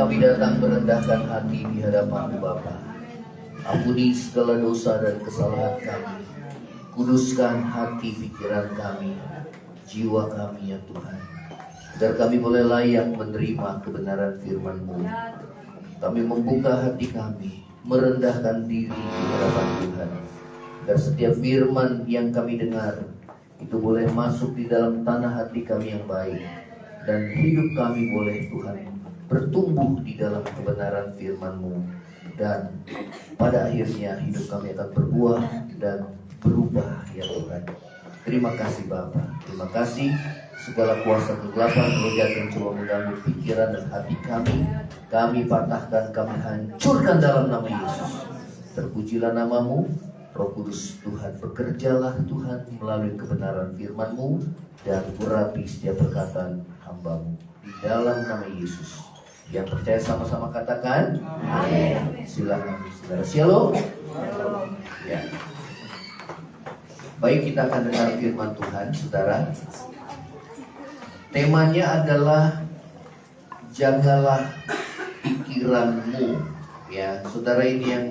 kami datang merendahkan hati di hadapan-Mu Bapa. Ampuni segala dosa dan kesalahan kami. Kuduskan hati pikiran kami, jiwa kami ya Tuhan, agar kami boleh layak menerima kebenaran firman-Mu. Kami membuka hati kami, merendahkan diri di hadapan Tuhan, agar setiap firman yang kami dengar itu boleh masuk di dalam tanah hati kami yang baik, dan hidup kami boleh Tuhan bertumbuh di dalam kebenaran firman-Mu, dan pada akhirnya hidup kami akan berbuah dan berubah ya Tuhan. Terima kasih Bapa, terima kasih. Segala kuasa kegelapan, roh yang coba mengganggu pikiran dan hati kami patahkan, kami hancurkan dalam nama Yesus. Terpujilah nama-Mu, Roh Kudus Tuhan, bekerjalah Tuhan melalui kebenaran firman-Mu dan urapi setiap perkataan hamba-Mu di dalam nama Yesus. Yang percaya sama-sama katakan amin. Silakan saudara. Shalom. Ya. Baik, kita akan dengar firman Tuhan, saudara. Temanya adalah jagalah pikiranmu. Ya, saudara, ini yang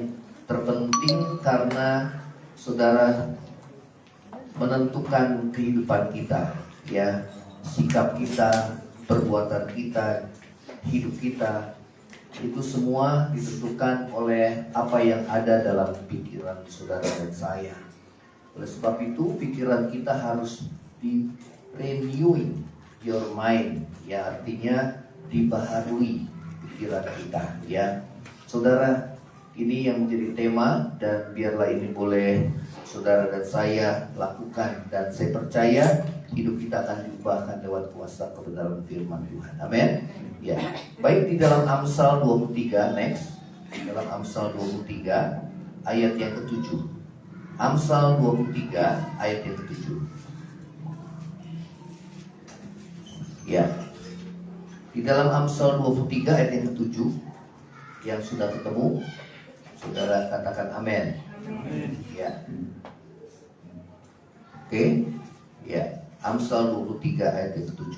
terpenting karena saudara menentukan kehidupan kita, ya, sikap kita, perbuatan kita, hidup kita, itu semua ditentukan oleh apa yang ada dalam pikiran saudara dan saya. Oleh sebab itu pikiran kita harus di renewing your mind, ya, artinya dibaharui pikiran kita, ya. Saudara, ini yang menjadi tema, dan biarlah ini boleh saudara dan saya lakukan, dan saya percaya hidup kita akan diubahkan lewat kuasa kebenaran firman Tuhan. Amin. Ya. Baik, di dalam Amsal 23, next. Di dalam Amsal 23 ayat yang ke-7. Amsal 23 ayat yang ke-7. Ya. Di dalam Amsal 23 ayat yang ke-7, yang sudah ketemu, saudara katakan amin. Ya. Oke. Ya. Amsal 23 ayat yang ke-7.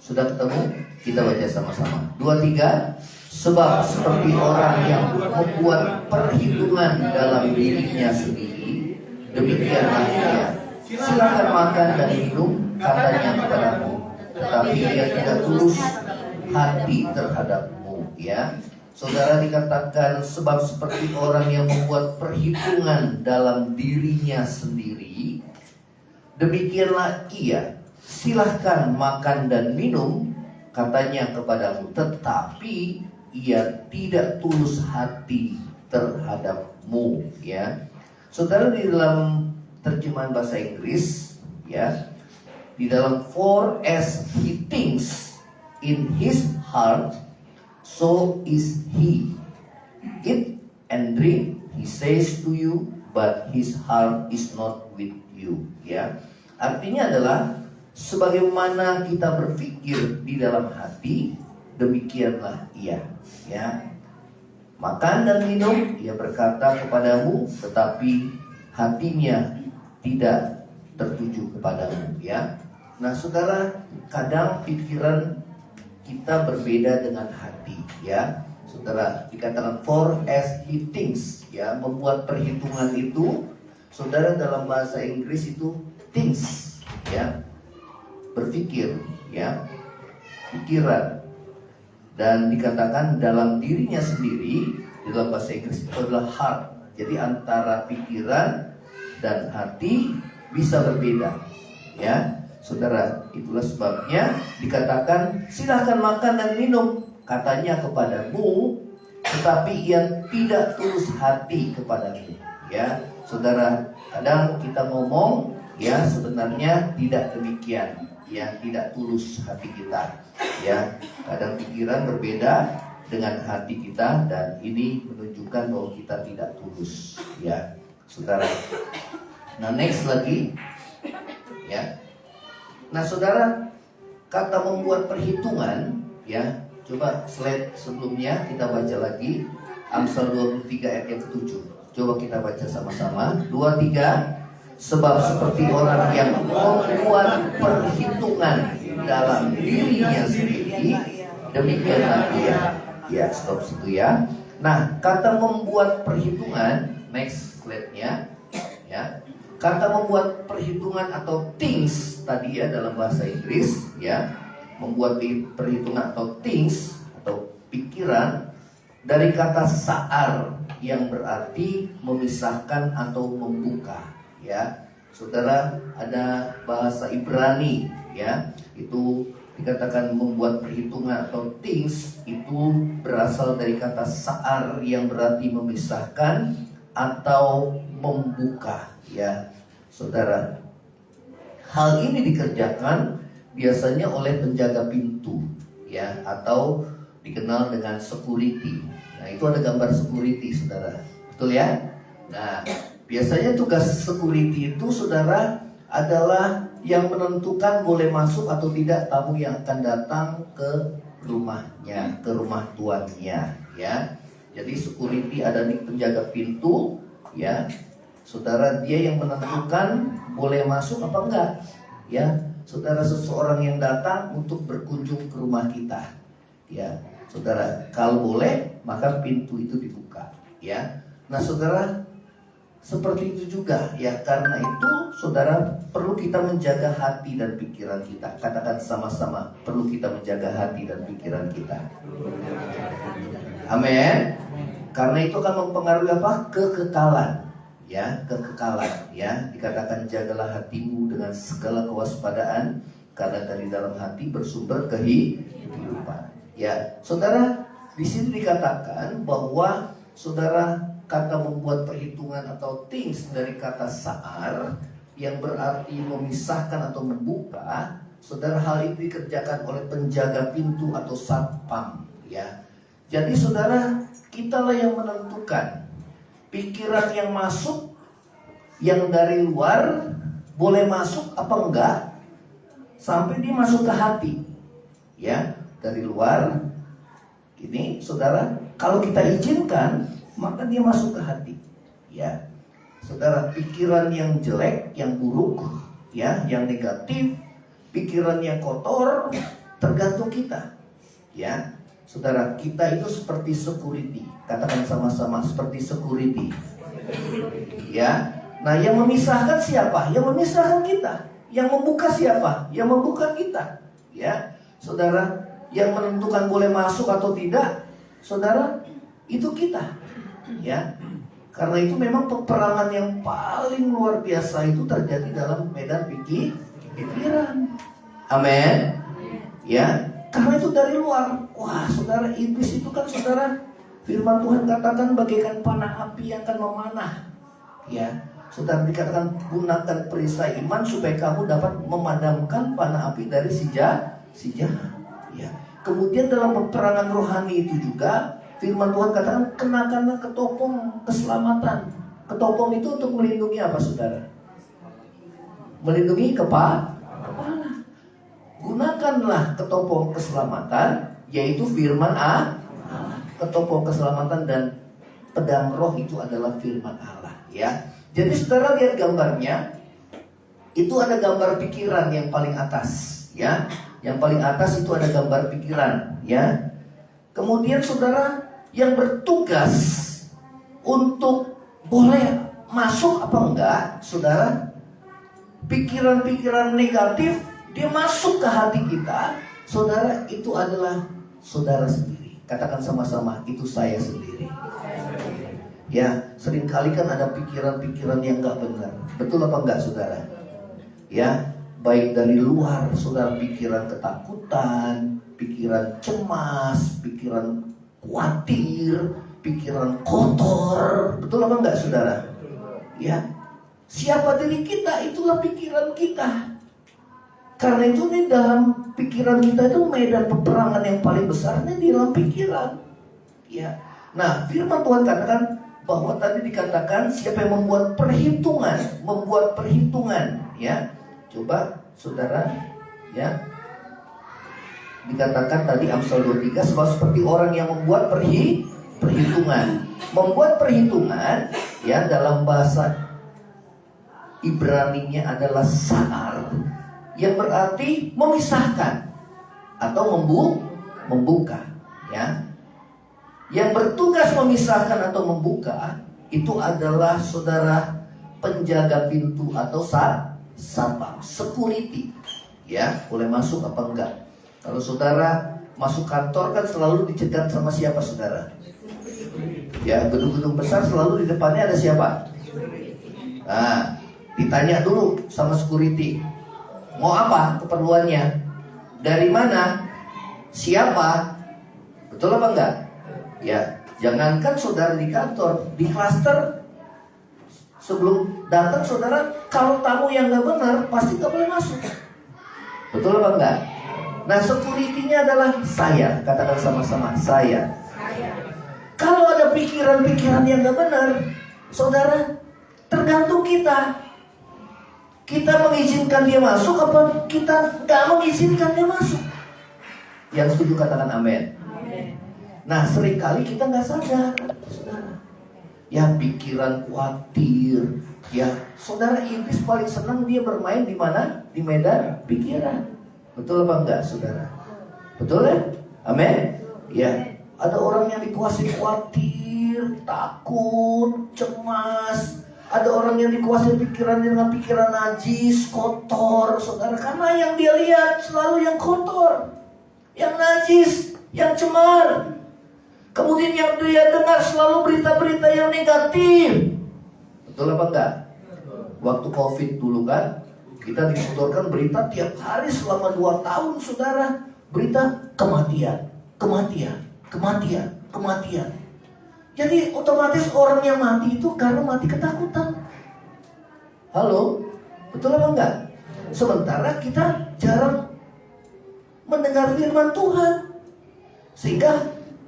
Sudah ketemu? Kita baca sama-sama. 2, 3. Sebab seperti orang yang membuat perhitungan dalam dirinya sendiri, demikianlah dia. Silakan makan dan minum, katanya kepadamu, tetapi dia tidak tulus hati terhadapmu. Ya, saudara, dikatakan sebab seperti orang yang membuat perhitungan dalam dirinya sendiri, demikianlah ia. Silahkan makan dan minum, katanya kepadamu, tetapi ia tidak tulus hati terhadapmu. Ya, saudara, di dalam terjemahan bahasa Inggris, ya, di dalam for as he thinks in his heart, so is he. Eat and drink, he says to you, but his heart is not with you. Ya, artinya adalah sebagaimana kita berpikir di dalam hati, demikianlah ia. Ya, makan dan minum, ia berkata kepadamu, tetapi hatinya tidak tertuju kepadamu. Ya, nah saudara, kadang pikiran kita berbeda dengan hati. Ya, saudara, dikatakan for as he thinks. Ya, membuat perhitungan itu, saudara, dalam bahasa Inggris itu thinks. Ya, berpikir, ya, pikiran, dan dikatakan dalam dirinya sendiri, dalam bahasa Inggris itu adalah heart. Jadi antara pikiran dan hati bisa berbeda, ya, saudara. Itulah sebabnya dikatakan silahkan makan dan minum, katanya kepadamu, tetapi ia tidak tulus hati kepadamu. Ya, saudara, kadang kita ngomong, ya, sebenarnya tidak demikian. Ya, tidak tulus hati kita. Ya, kadang pikiran berbeda dengan hati kita, dan ini menunjukkan bahwa kita tidak tulus. Ya, saudara. Nah, next lagi. Ya. Nah, saudara, kata membuat perhitungan, ya, coba slide sebelumnya kita baca lagi Amsal 23 ayat yang ke-7. Coba kita baca sama-sama. 2, 3. Sebab seperti orang yang membuat perhitungan dalam dirinya sendiri, demikianlah ia. Ya, stop situ ya. Nah, kata membuat perhitungan, next slide-nya ya. Kata membuat perhitungan atau things tadi ya dalam bahasa Inggris ya. Membuat perhitungan atau things atau pikiran dari kata sa'ar yang berarti memisahkan atau membuka ya. Saudara, ada bahasa Ibrani ya, itu dikatakan membuat perhitungan atau things, itu berasal dari kata sa'ar yang berarti memisahkan atau membuka ya. Saudara, hal ini dikerjakan biasanya oleh penjaga pintu ya, atau dikenal dengan security. Nah, itu ada gambar security, saudara. Betul ya? Nah, biasanya tugas security itu, saudara, adalah yang menentukan boleh masuk atau tidak tamu yang akan datang ke rumahnya, ke rumah tuannya, ya. Jadi security ada di penjaga pintu, ya. Saudara, dia yang menentukan boleh masuk apa enggak, ya. Saudara, seseorang yang datang untuk berkunjung ke rumah kita, ya. Saudara, kalau boleh maka pintu itu dibuka, ya. Nah, saudara, seperti itu juga ya, karena itu saudara perlu kita menjaga hati dan pikiran kita. Katakan sama-sama, perlu kita menjaga hati dan pikiran kita. Amin. Karena itu akan mempengaruhi apa? Kekekalan. Ya, kekekalan ya. Dikatakan jagalah hatimu dengan segala kewaspadaan, karena dari dalam hati bersumber kehidupan. Ya, saudara, di sini dikatakan bahwa saudara, kata membuat perhitungan atau things dari kata sa'ar yang berarti memisahkan atau membuka. Saudara, hal itu dikerjakan oleh penjaga pintu atau satpam ya. Jadi saudara, kitalah yang menentukan pikiran yang masuk, yang dari luar boleh masuk apa enggak, sampai dia masuk ke hati ya. Dari luar ini saudara, kalau kita izinkan maka dia masuk ke hati ya. Saudara, pikiran yang jelek, yang buruk ya, yang negatif, pikiran yang kotor, tergantung kita ya. Saudara, kita itu seperti security. Katakan sama-sama, seperti security ya. Nah, yang memisahkan siapa? Yang memisahkan kita. Yang membuka siapa? Yang membuka kita ya. Saudara, yang menentukan boleh masuk atau tidak, saudara, itu kita ya. Karena itu memang peperangan yang paling luar biasa itu terjadi dalam medan pikiran. Amin ya. Karena itu dari luar. Wah, saudara, iblis itu kan, saudara, firman Tuhan katakan bagaikan panah api yang akan memanah ya. Saudara, dikatakan gunakan perisai iman supaya kamu dapat memadamkan panah api dari si jahat ya. Kemudian dalam peperangan rohani itu juga firman Tuhan katakan kenakanlah ketopong keselamatan. Ketopong itu untuk melindungi apa, saudara? Melindungi kepala. Gunakanlah ketopong keselamatan, yaitu firman Allah. Ketopong keselamatan dan pedang roh itu adalah firman Allah ya. Jadi saudara lihat gambarnya, itu ada gambar pikiran yang paling atas ya. Yang paling atas itu ada gambar pikiran ya. Kemudian saudara, yang bertugas untuk boleh masuk apa enggak, saudara, pikiran-pikiran negatif dia masuk ke hati kita, saudara, itu adalah saudara sendiri. Katakan sama-sama, itu saya sendiri ya. Seringkali kan ada pikiran-pikiran yang enggak benar. Betul apa enggak, saudara? Ya, baik dari luar, saudara, pikiran ketakutan, pikiran cemas, pikiran khawatir, pikiran kotor. Betul apa enggak, saudara? Ya, siapa diri kita, itulah pikiran kita. Karena itu nih, dalam pikiran kita itu medan peperangan yang paling besarnya di dalam pikiran ya. Nah, firman Tuhan katakan bahwa tadi dikatakan siapa yang membuat perhitungan ya. Coba saudara ya, dikatakan tadi Amsal 23, sebab seperti orang yang membuat perhitungan. Membuat perhitungan ya, dalam bahasa Ibraninya adalah sa'ar, yang berarti memisahkan atau membuka, ya. Yang bertugas memisahkan atau membuka itu adalah saudara penjaga pintu atau satpam, security, ya, boleh masuk apa enggak. Kalau saudara masuk kantor kan selalu dicegat sama siapa saudara? Ya, gedung-gedung besar selalu di depannya ada siapa? Nah, ditanya dulu sama security, mau apa keperluannya? Dari mana? Siapa? Betul apa enggak? Ya, jangankan saudara di kantor, di klaster, sebelum datang saudara, kalau tamu yang nggak benar pasti nggak boleh masuk. Betul apa enggak? Nah, security-nya adalah saya. Katakan sama-sama, saya. Kalau ada pikiran-pikiran yang nggak benar, saudara, tergantung kita. Kita mengizinkan dia masuk apa kita nggak mengizinkan dia masuk? Yang setuju katakan amin. Nah, seringkali kita nggak sadar, saudara. Ya, pikiran khawatir. Ya, saudara, iblis paling senang dia bermain di mana? Di medan pikiran. Betul apa enggak, saudara? Betul ya? Amin. Ya, ada orang yang dikuasai khawatir, takut, cemas. Ada orang yang dikuasai pikiran dengan pikiran najis, kotor, saudara. Karena yang dia lihat selalu yang kotor, yang najis, yang cemar. Kemudian yang dia dengar selalu berita-berita yang negatif. Betul apa enggak? Waktu COVID dulu kan, kita disodorkan berita tiap hari selama 2 tahun, saudara. Berita kematian, kematian, kematian, kematian. Jadi otomatis orang yang mati itu karena mati ketakutan. Halo? Betul apa enggak? Sementara kita jarang mendengar firman Tuhan. Sehingga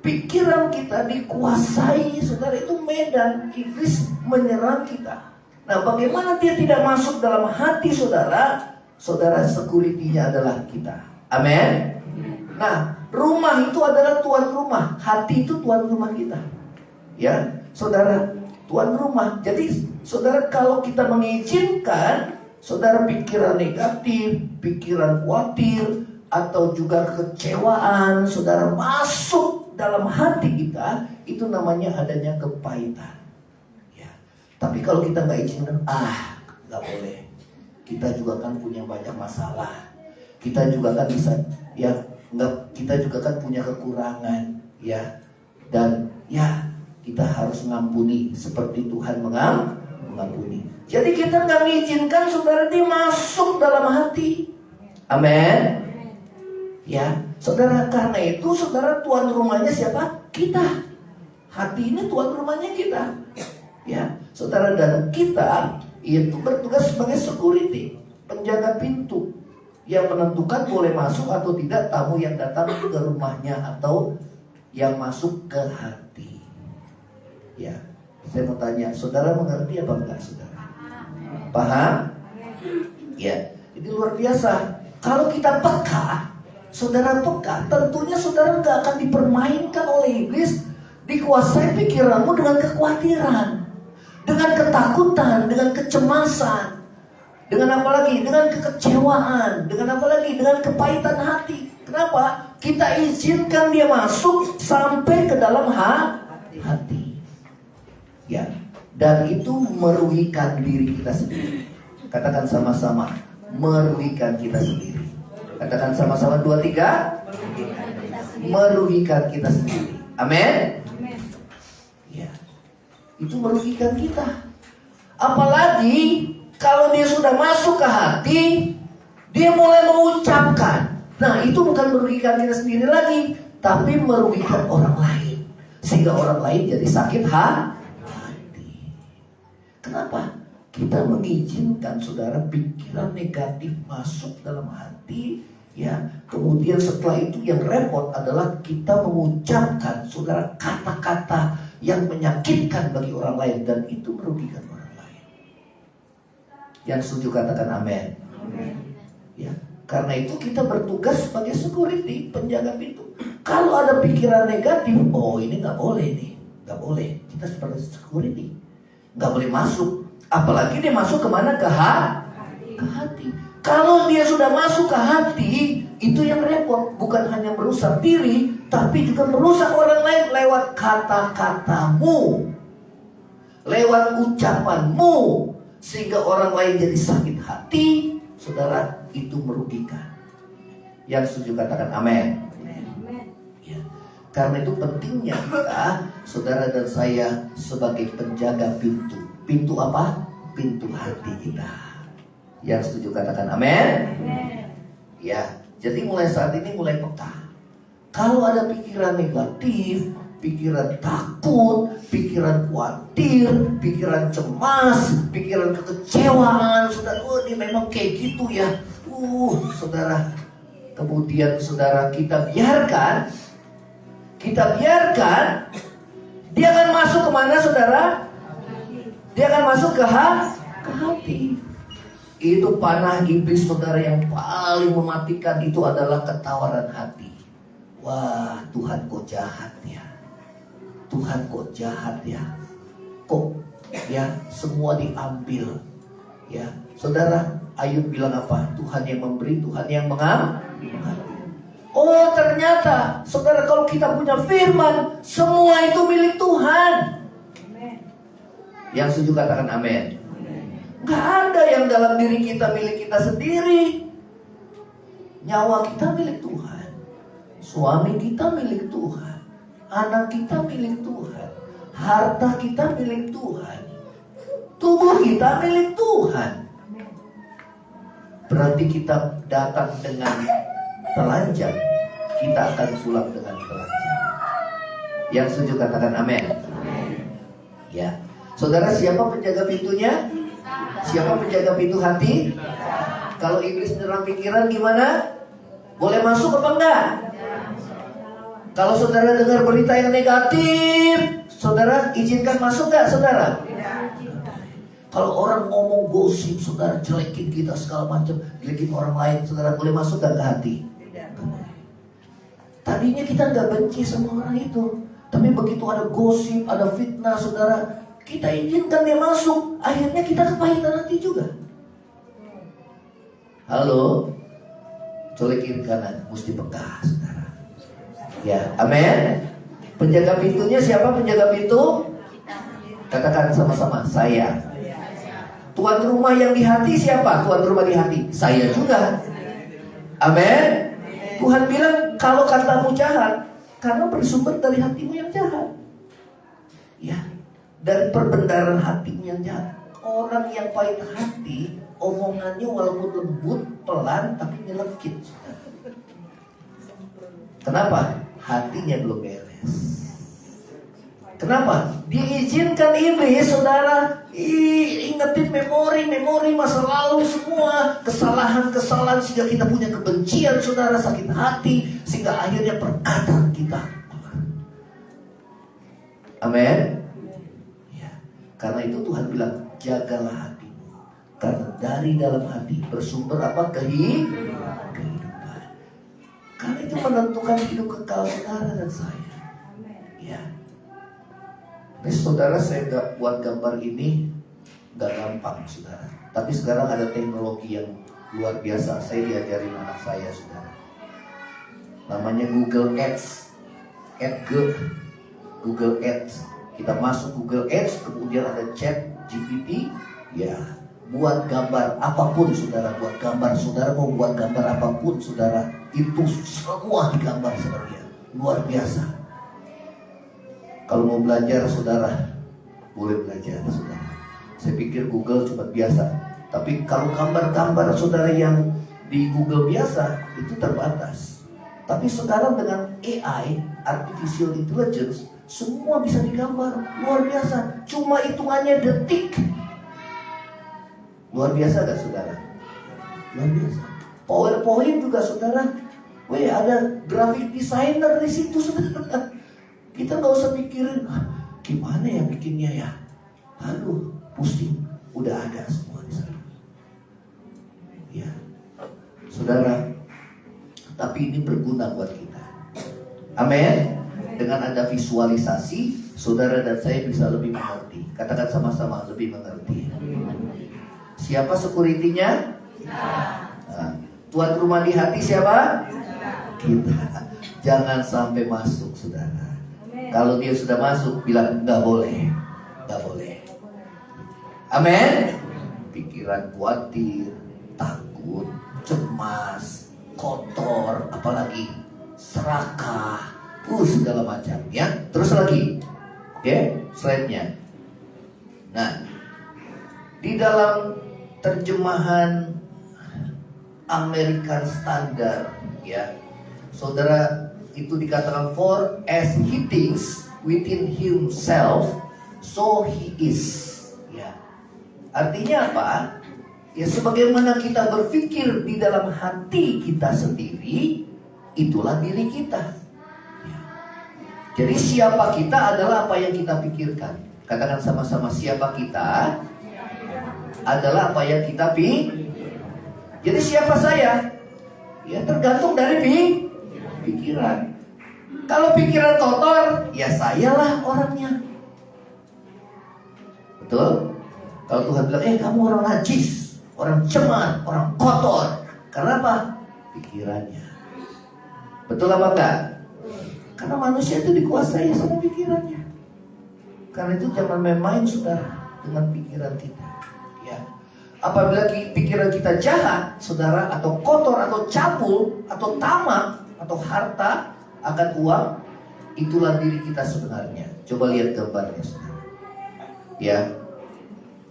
pikiran kita dikuasai, saudara, itu medan iblis menyerang kita. Nah, bagaimana dia tidak masuk dalam hati saudara? Saudara, security-nya adalah kita. Amin. Nah, rumah itu adalah tuan rumah, hati itu tuan rumah kita. Ya, saudara, tuan rumah. Jadi, saudara, kalau kita mengizinkan saudara pikiran negatif, pikiran khawatir, atau juga kekecewaan saudara masuk dalam hati kita, itu namanya adanya kepahitan. Ya. Tapi kalau kita nggak izinkan, nggak boleh. Kita juga kan punya banyak masalah. Kita juga kan bisa, ya, kita juga kan punya kekurangan, ya. Dan ya, kita harus mengampuni seperti Tuhan mengampuni. Jadi kita nggak mengizinkan saudara dia masuk dalam hati. Amin. Ya, saudara, karena itu saudara tuan rumahnya siapa? Kita. Hati ini tuan rumahnya kita. Ya, saudara, dan kita itu bertugas sebagai security, penjaga pintu yang menentukan boleh masuk atau tidak tamu yang datang ke rumahnya atau yang masuk ke hati. Ya, saya mau tanya, saudara mengerti apa enggak, saudara? Paham? Ya, ini luar biasa. Kalau kita peka, saudara peka, tentunya saudara nggak akan dipermainkan oleh iblis, dikuasai pikiranmu dengan kekhawatiran, dengan ketakutan, dengan kecemasan, dengan apa lagi? Dengan kekecewaan, dengan apa lagi? Dengan kepahitan hati. Kenapa? Kita izinkan dia masuk sampai ke dalam hati. Ya, dan itu merugikan diri kita sendiri. Katakan sama-sama, merugikan kita sendiri. Katakan sama-sama 2, 3. Merugikan kita sendiri. Amin. Ya, itu merugikan kita. Apalagi kalau dia sudah masuk ke hati, dia mulai mengucapkan. Nah, itu bukan merugikan kita sendiri lagi, tapi merugikan orang lain, sehingga orang lain jadi sakit hati. Kenapa? Kita mengizinkan saudara pikiran negatif masuk dalam hati, ya. Kemudian setelah itu yang repot adalah kita mengucapkan saudara kata-kata yang menyakitkan bagi orang lain, dan itu merugikan orang lain. Yang setuju katakan amin. Ya, karena itu kita bertugas sebagai security, penjaga pintu. Kalau ada pikiran negatif, ini nggak boleh nih, nggak boleh. Kita sebagai security nggak boleh masuk. Apalagi dia masuk kemana? Ke hati. Kalau dia sudah masuk ke hati, Itu yang repot, bukan hanya merusak diri, tapi juga merusak orang lain lewat kata-katamu, lewat ucapanmu, sehingga orang lain jadi sakit hati. Saudara, itu merugikan. Yang setuju katakan amin. Ya. Karena itu pentingnya kita, saudara dan saya, sebagai penjaga pintu. Pintu apa? Pintu hati kita. Yang setuju katakan amin. Ya, jadi mulai saat ini mulai peka. Kalau ada pikiran negatif, pikiran takut, pikiran khawatir, pikiran cemas, pikiran kekecewaan, saudara, oh ini memang kayak gitu ya. Saudara, kemudian saudara kita biarkan, dia akan masuk kemana, saudara? Dia akan masuk ke hati. Itu panah iblis, saudara, yang paling mematikan itu adalah ketawaran hati. Wah, Tuhan kok jahat ya. Tuhan kok jahat ya. Kok ya semua diambil. Ya, saudara, Ayub bilang apa? Tuhan yang memberi, Tuhan yang mengambil. Oh, ternyata saudara, kalau kita punya firman, semua itu milik Tuhan. Yang setuju katakan amin. Gak ada yang dalam diri kita milik kita sendiri. Nyawa kita milik Tuhan, suami kita milik Tuhan, anak kita milik Tuhan, harta kita milik Tuhan, tubuh kita milik Tuhan. Berarti kita datang dengan telanjang, kita akan pulang dengan telanjang. Yang setuju katakan amin. Ya, saudara, siapa penjaga pintunya? Siapa penjaga pintu hati? Kalau iblis nyerang pikiran gimana? Boleh masuk apa enggak? Kalau saudara dengar berita yang negatif, saudara izinkan masuk enggak, saudara? Kalau orang ngomong gosip, saudara, jelekin kita segala macam, jelekin orang lain, saudara, boleh masuk gak ke hati? Tadinya kita gak benci sama orang itu, tapi begitu ada gosip, ada fitnah, saudara, kita izinkan dia masuk, akhirnya kita kepahitan hati juga. Halo, colek kiri kanan, mesti peka, saudara. Ya, amin. Penjaga pintunya siapa penjaga pintu? Katakan sama-sama, saya. Tuan rumah yang di hati siapa? Tuan rumah di hati, saya juga. Amin. Tuhan bilang, kalau katamu jahat, karena bersumber dari hatimu yang jahat. Ya, dari perbendaharaan hatimu yang jahat. Orang yang pahit hati, omongannya walaupun lembut, pelan, tapi nyelekit. Kenapa? Hatinya belum beres. Kenapa? Diizinkan iblis, saudara, ingetin memori masa lalu semua, kesalahan-kesalahan, sehingga kita punya kebencian, saudara, sakit hati, sehingga akhirnya perkataan kita. Amin. Ya. Karena itu Tuhan bilang, jagalah hatimu, karena dari dalam hati bersumber apa? Kehidupan. Karena itu menentukan hidup kekal saudara dan saya. Ya. Ini saudara, saya gak buat gambar ini gak gampang, saudara. Tapi sekarang ada teknologi yang luar biasa. Saya diajarin anak saya, saudara. Namanya Google Ads. Google Ads. Kita masuk Google Ads, kemudian ada chat GPT. Ya, buat gambar apapun, saudara. Buat gambar, saudara mau buat gambar apapun, saudara. Itu semua digambar, saudara. Luar biasa. Kalau mau belajar, saudara, boleh belajar, saudara. Saya pikir Google cuma biasa. Tapi kalau gambar-gambar, saudara, yang di Google biasa, itu terbatas. Tapi sekarang dengan AI, Artificial Intelligence, semua bisa digambar. Luar biasa. Cuma hitungannya detik. Luar biasa gak, saudara? Luar biasa. PowerPoint juga, saudara. Ada graphic designer di situ, saudara. Kita nggak usah mikirin gimana ya bikinnya ya. Aduh, pusing. Udah ada semua di sana. Ya, saudara. Tapi ini berguna buat kita. Amin. Dengan ada visualisasi, saudara dan saya bisa lebih mengerti. Katakan sama-sama, lebih mengerti. Siapa security-nya? Nah, Tuan rumah di hati siapa? Kita. Jangan sampai masuk, saudara. Kalau dia sudah masuk, bilang nggak boleh, nggak boleh. Amin. Pikiran khawatir, takut, cemas, kotor, apalagi serakah, segala macam, ya. Terus lagi, oke, slide-nya. Nah, di dalam terjemahan American Standard, ya, saudara, itu dikatakan for as he thinks within himself, so he is. Ya, artinya apa? Ya, sebagaimana kita berpikir di dalam hati kita sendiri, itulah diri kita. Ya. Jadi siapa kita adalah apa yang kita pikirkan. Katakan sama-sama, siapa kita adalah apa yang kita pikirkan. Jadi siapa saya? Ya tergantung dari pikiran. Kalau pikiran kotor, ya sayalah orangnya. Betul? Kalau Tuhan bilang, kamu orang najis, orang cemar, orang kotor. Karena apa? Pikirannya. Betul apa enggak? Karena manusia itu dikuasai sama pikirannya. Karena itu jangan main-main, saudara, dengan pikiran kita. Ya. Apabila pikiran kita jahat, saudara, atau kotor, atau cabul, atau tamak, atau harta akan uang, itulah diri kita sebenarnya. Coba lihat gambarnya, saudara. Ya,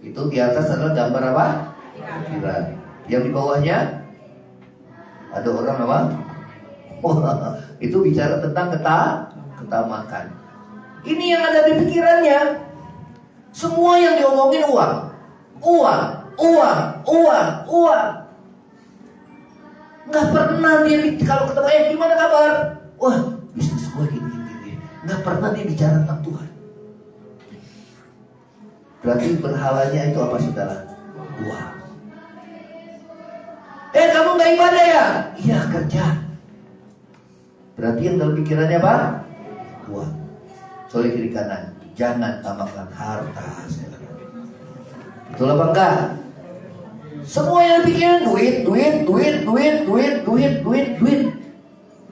itu di atas adalah gambar apa? Pikiran. Yang di bawahnya ada orang apa? Itu bicara tentang ketamakan. Ini yang ada di pikirannya. Semua yang diomongin uang, uang, uang, uang, uang. Nggak pernah dia kalau ketemu, gimana kabar? Wah, bisnis gue gini. Nggak pernah dia bicara tentang Tuhan. Berarti berhalanya itu apa, saudara? Uang. Kamu nggak ibadah ya? Iya, kerja. Berarti yang dalam pikirannya apa? Uang. Soal kiri kanan, jangan tamakkan harta, saudara. Betul apa enggak? Semua yang pikiran duit.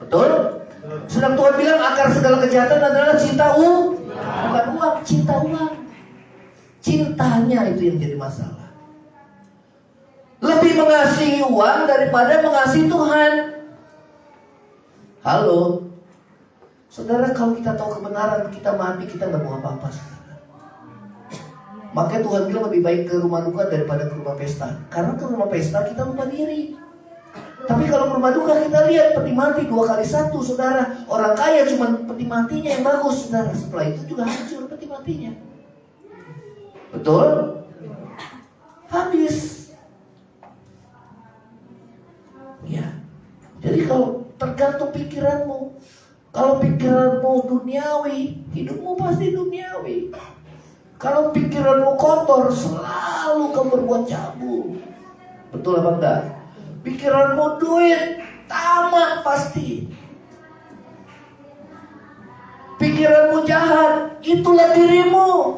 Betul? Sedang Tuhan bilang akar segala kejahatan adalah cinta uang. Bukan uang, cinta uang. Cintanya itu yang jadi masalah. Lebih mengasihi uang daripada mengasihi Tuhan. Halo, saudara, kalau kita tahu kebenaran, kita mati, kita nggak mau apa-apa, saudara. Makanya Tuhan bilang lebih baik ke rumah duka daripada ke rumah pesta. Karena ke rumah pesta kita lupa diri. Tapi kalau ke rumah duka kita lihat peti mati 2x1, saudara. Orang kaya cuma peti matinya yang bagus, saudara. Setelah itu juga hancur peti matinya. Betul? Habis. Ya. Jadi kalau tergantung pikiranmu. Kalau pikiranmu duniawi, hidupmu pasti duniawi. Kalau pikiranmu kotor, selalu kamu berbuat cabul. Betul apa enggak? Pikiranmu duit, tamak pasti. Pikiranmu jahat, itulah dirimu.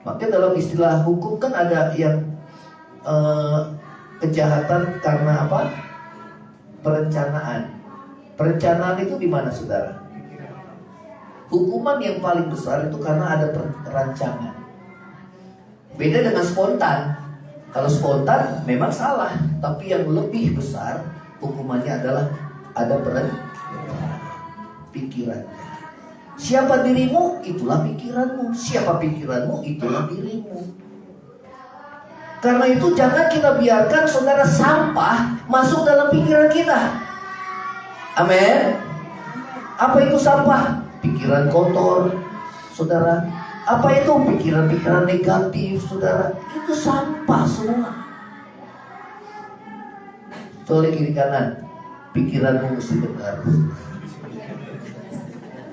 Makanya dalam istilah hukum kan ada yang kejahatan karena apa? Perencanaan. Perencanaan itu di mana, saudara? Hukuman yang paling besar itu karena ada perancangan. Beda dengan spontan. Kalau spontan memang salah, tapi yang lebih besar hukumannya adalah ada perencanaan. Pikirannya. Siapa dirimu, itulah pikiranmu. Siapa pikiranmu, itulah dirimu. Karena itu jangan kita biarkan, saudara, sampah masuk dalam pikiran kita. Amin. Apa itu sampah? Pikiran kotor, saudara. Apa itu? Pikiran-pikiran negatif, saudara. Itu sampah semua. Soalnya kiri kanan, pikiranmu mesti benar.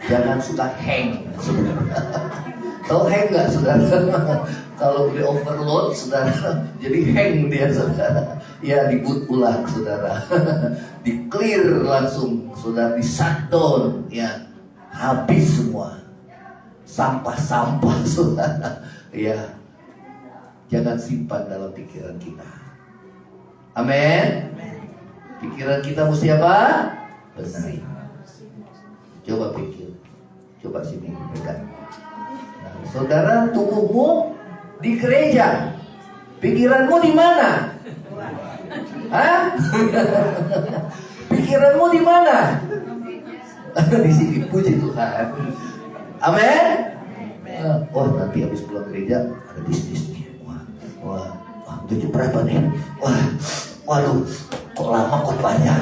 Jangan suka hang, saudara. Tahu hang nggak, saudara? Kalau beli overload, saudara, jadi hang dia, saudara. Ya, di-boot ulang, saudara. Di-clear langsung, saudara, di-shutdown, ya. Habis semua. Sampah-sampah, saudara. Ya. Jangan simpan dalam pikiran kita. Amin. Pikiran kita mesti apa? Benar. Coba pikir. Coba sini pegang. Nah, saudara, tubuhmu di gereja. Pikiranmu di mana? Hah? Pikiranmu di mana? Di sini, puji Tuhan. Amin. Wah, nanti habis pulang gereja ada bisnis nih. Wah, tujuh berapa nih? Waduh, kok lama kok banyak.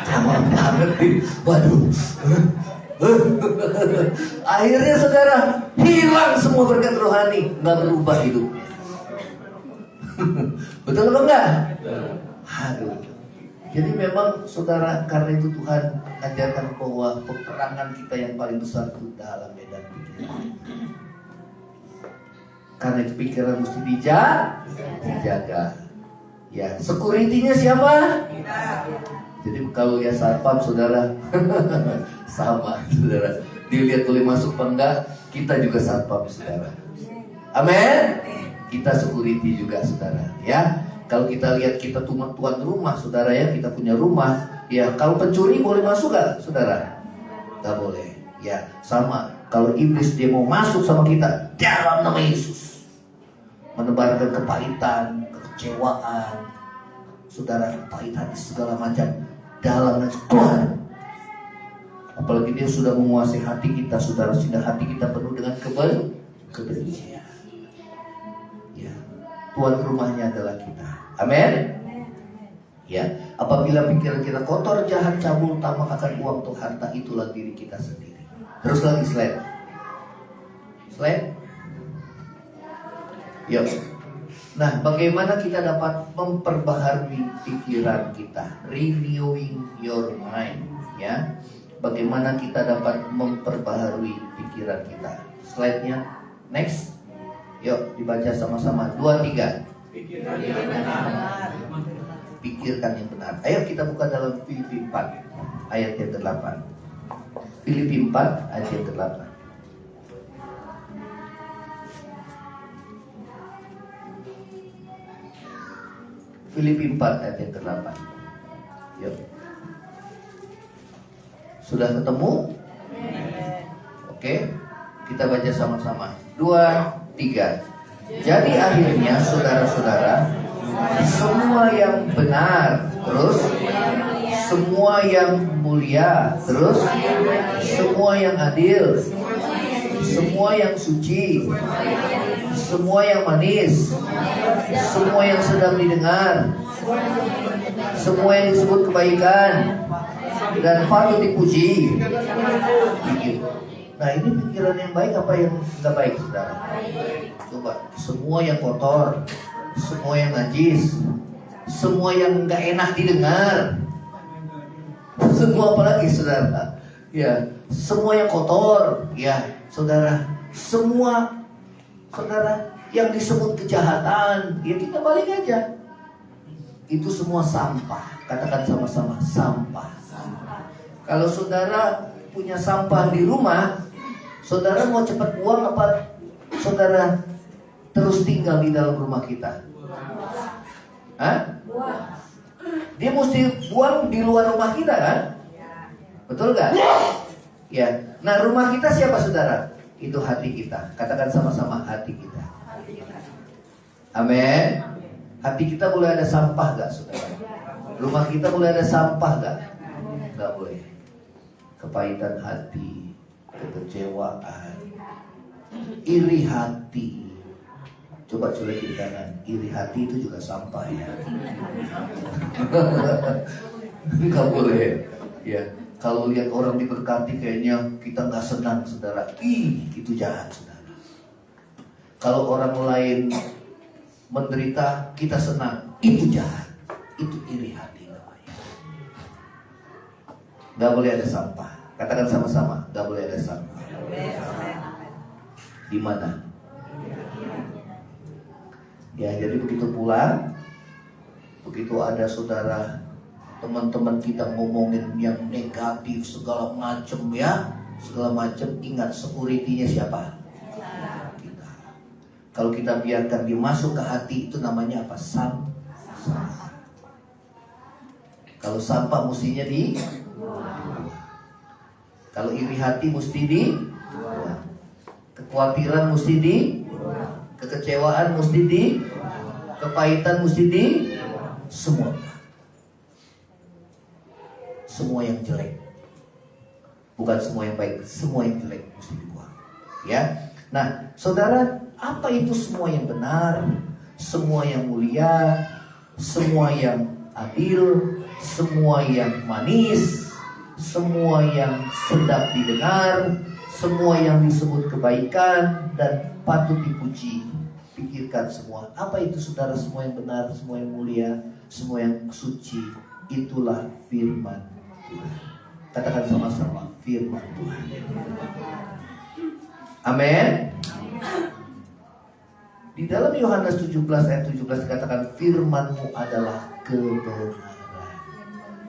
Lama banget nih. Waduh. Akhirnya saudara, hilang semua berkat rohani, nggak berubah hidupnya. Betul atau enggak? Aduh. Jadi memang saudara, karena itu Tuhan ajarkan bahwa peperangan kita yang paling besar itu dalam medan pikiran. Karena itu pikiran mesti dijaga. Ya, security-nya siapa? Jadi kalau ya satpam saudara, sama saudara. Dilihat boleh masuk apa enggak, kita juga satpam saudara. Amin. Kita security juga saudara. Ya, kalau kita lihat kita tuan rumah saudara ya, kita punya rumah. Ya, kalau pencuri boleh masuk gak saudara? Gak boleh. Ya, sama. Kalau iblis dia mau masuk sama kita, dalam nama Yesus, menebarkan kepahitan, kekecewaan, saudara, kepahitan segala macam, dalam nama Tuhan. Apalagi dia sudah menguasai hati kita saudara, sehingga hati kita penuh dengan kebencian. Ya, tuan rumahnya adalah kita. Amin. Ya, apabila pikiran kita kotor, jahat, cabul, tamak akan uang atau harta, itulah diri kita sendiri. Terus lagi slide. Yuk. Nah, bagaimana kita dapat memperbaharui pikiran kita? Renewing your mind, ya. Bagaimana kita dapat memperbaharui pikiran kita? Slide-nya next. Yuk, dibaca sama-sama. 2, 3. Pikirkan yang benar. Ayo kita buka dalam Filipi 4 ayat yang ke-8. Filipi 4 ayat yang ke-8. Filipi 4 ayat yang ke-8. Yuk. Sudah ketemu? Oke. Kita baca sama-sama. 2, 3. Jadi akhirnya saudara-saudara, semua yang benar, terus semua yang mulia, terus semua yang adil, semua yang suci, semua yang manis, semua yang sedang didengar, semua yang disebut kebaikan dan patut dipuji. Nah, ini pikiran yang baik apa yang tidak baik, saudara? Coba, semua yang kotor, semua yang najis, semua yang nggak enak didengar, semua apa lagi, saudara? Ya, semua yang kotor, ya, saudara. Semua, saudara, yang disebut kejahatan, ya kita balik aja. Itu semua sampah. Katakan sama-sama, sampah. Kalau saudara punya sampah di rumah, saudara mau cepat buang apa saudara terus tinggal di dalam rumah kita? Hah? Dia mesti buang di luar rumah kita kan? Betul gak? Ya. Nah, rumah kita siapa saudara? Itu hati kita. Katakan sama-sama, hati kita. Amin. Hati kita boleh ada sampah gak saudara? Rumah kita boleh ada sampah gak? Gak boleh. Kepahitan hati, kekecewaan, iri hati. Coba di kanan, iri hati itu juga sampah ya. Nggak boleh. Ya, kalau lihat orang diberkati kayaknya kita nggak senang, saudara. Itu jahat, saudara. Kalau orang lain menderita, kita senang, itu jahat. Itu iri hati namanya. Nggak boleh ada sampah. Katakan sama-sama, nggak boleh ada sampah. Di mana? Ya, jadi begitu pulang, begitu ada saudara, teman-teman kita ngomongin yang negatif segala macam ya, segala macam, ingat security-nya siapa? Kita. Kalau kita biarkan dia masuk ke hati, itu namanya apa? Sampah. Kalau sampah mestinya di, kalau iri hati mesti di, kekhawatiran mesti di, kekecewaan mesti di, kepahitan mesti di, semua yang jelek, bukan semua yang baik, semua yang jelek mesti dibuang. Ya, nah saudara, apa itu semua yang benar, semua yang mulia, semua yang adil, semua yang manis, semua yang sedap didengar, semua yang disebut kebaikan dan patut dipuji. Pikirkan semua. Apa itu saudara? Semua yang benar, semua yang mulia, semua yang suci. Itulah firman Tuhan. Katakan sama-sama, firman Tuhan. Amin. Di dalam Yohanes 17 ayat 17 dikatakan firman-Mu adalah kebenaran.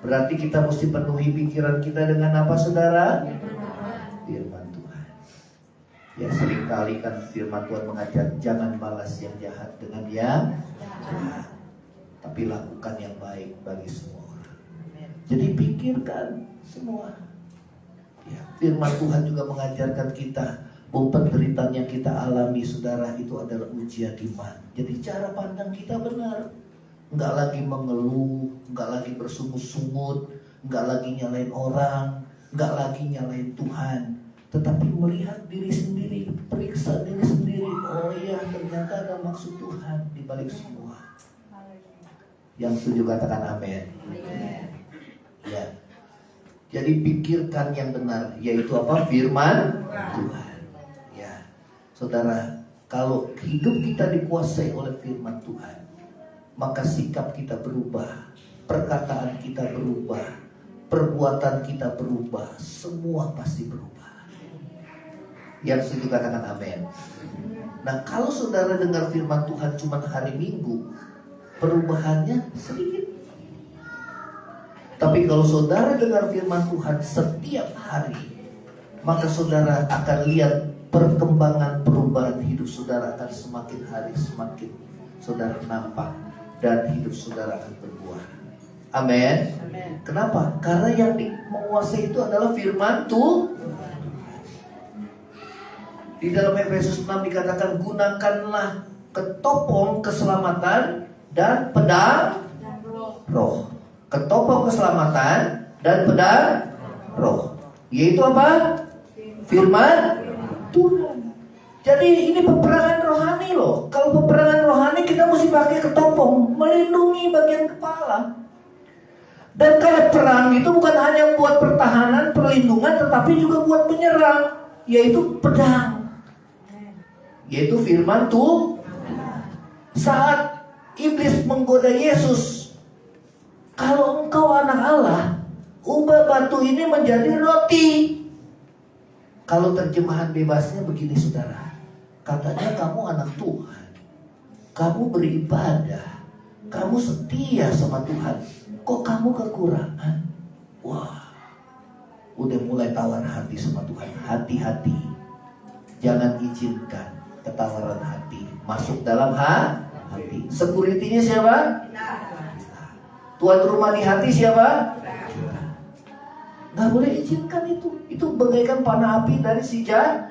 Berarti kita mesti penuhi pikiran kita dengan apa saudara? Firman Tuhan. Ya, seringkali kan firman Tuhan mengajar jangan balas yang jahat dengan yang jahat, tapi lakukan yang baik bagi semua orang. Jadi pikirkan semua. Ya, firman Tuhan juga mengajarkan kita bahwa penderitaan yang kita alami saudara itu adalah ujian iman. Jadi cara pandang kita benar. Enggak lagi mengeluh, enggak lagi bersungut-sungut, enggak lagi nyalain orang, enggak lagi nyalain Tuhan, tetapi melihat diri sendiri, periksa diri sendiri. Oh iya, ternyata ada maksud Tuhan di balik semua. Yang setuju katakan amin. Ya. Jadi pikirkan yang benar, yaitu apa? Firman Tuhan. Ya. Saudara, kalau hidup kita dikuasai oleh firman Tuhan, maka sikap kita berubah, perkataan kita berubah, perbuatan kita berubah, semua pasti berubah. Yang setuju katakan amin. Nah, kalau saudara dengar firman Tuhan cuma hari Minggu, perubahannya sedikit. Tapi kalau saudara dengar firman Tuhan setiap hari, maka saudara akan lihat perkembangan perubahan hidup saudara akan semakin hari semakin saudara nampak, dan hidup saudara akan berbuah. Amin. Kenapa? Karena yang menguasai itu adalah firman Tuhan. Di dalam Efesus 6 dikatakan gunakanlah ketopong keselamatan dan pedang roh. Ketopong keselamatan dan pedang roh, yaitu apa? Firman Tuhan. Jadi ini peperangan rohani loh. Kalau peperangan rohani kita mesti pakai ketopong, melindungi bagian kepala. Dan kalau perang itu bukan hanya buat pertahanan, perlindungan, tetapi juga buat menyerang, yaitu pedang, yaitu firman Tuhan. Saat iblis menggoda Yesus, kalau engkau anak Allah, ubah batu ini menjadi roti. Kalau terjemahan bebasnya begini saudara, katanya kamu anak Tuhan, kamu beribadah, kamu setia sama Tuhan, kok kamu kekurangan? Wah, udah mulai tawar hati sama Tuhan. Hati-hati, jangan izinkan ketawaran hati masuk dalam hati. Security-nya siapa? Tuan rumah di hati siapa? Gak boleh izinkan itu. Itu bagaikan panah api dari si jahat.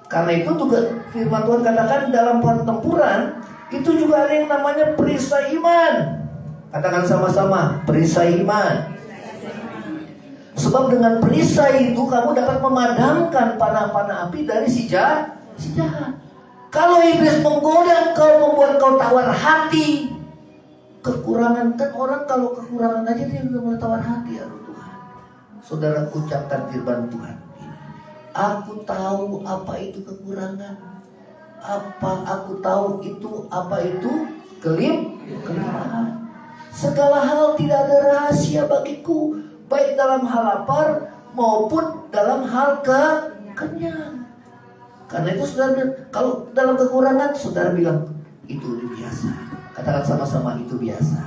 Karena itu juga firman Tuhan katakan dalam pertempuran itu juga ada yang namanya perisai iman. Katakan sama-sama, perisai iman. Sebab dengan perisai itu kamu dapat memadamkan panah-panah api dari si jahat. Kalau iblis menggoda engkau, membuat kau tawar hati, kekurangan, kan orang kalau kekurangan aja dia udah mulai tawar hati. Aduh Tuhan, saudara ucapkan firman Tuhan. Aku tahu apa itu kekurangan. Aku tahu itu apa itu kelemahan. Segala hal tidak ada rahasia bagiku, baik dalam hal lapar maupun dalam hal kenyang. Karena itu saudara, kalau dalam kekurangan saudara bilang itu biasa. Katakan sama-sama, itu biasa.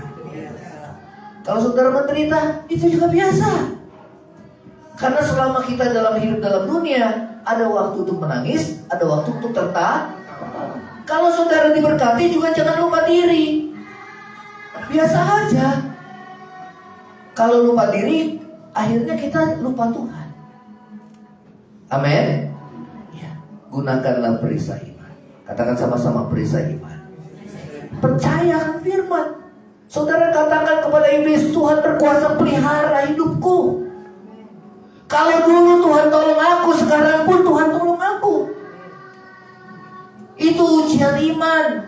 Kalau saudara menderita, itu juga biasa. Karena selama kita dalam hidup dalam dunia, ada waktu untuk menangis, ada waktu untuk tertawa. Kalau saudara diberkati juga jangan lupa diri. Biasa aja. Kalau lupa diri, akhirnya kita lupa Tuhan. Amin. Ya, gunakanlah perisai iman. Katakan sama-sama perisai iman. Percayakan firman. Saudara katakan kepada iblis, Tuhan berkuasa pelihara hidupku. Kalau dulu Tuhan tolong aku, sekarang pun Tuhan tolong aku. Itu ujian iman.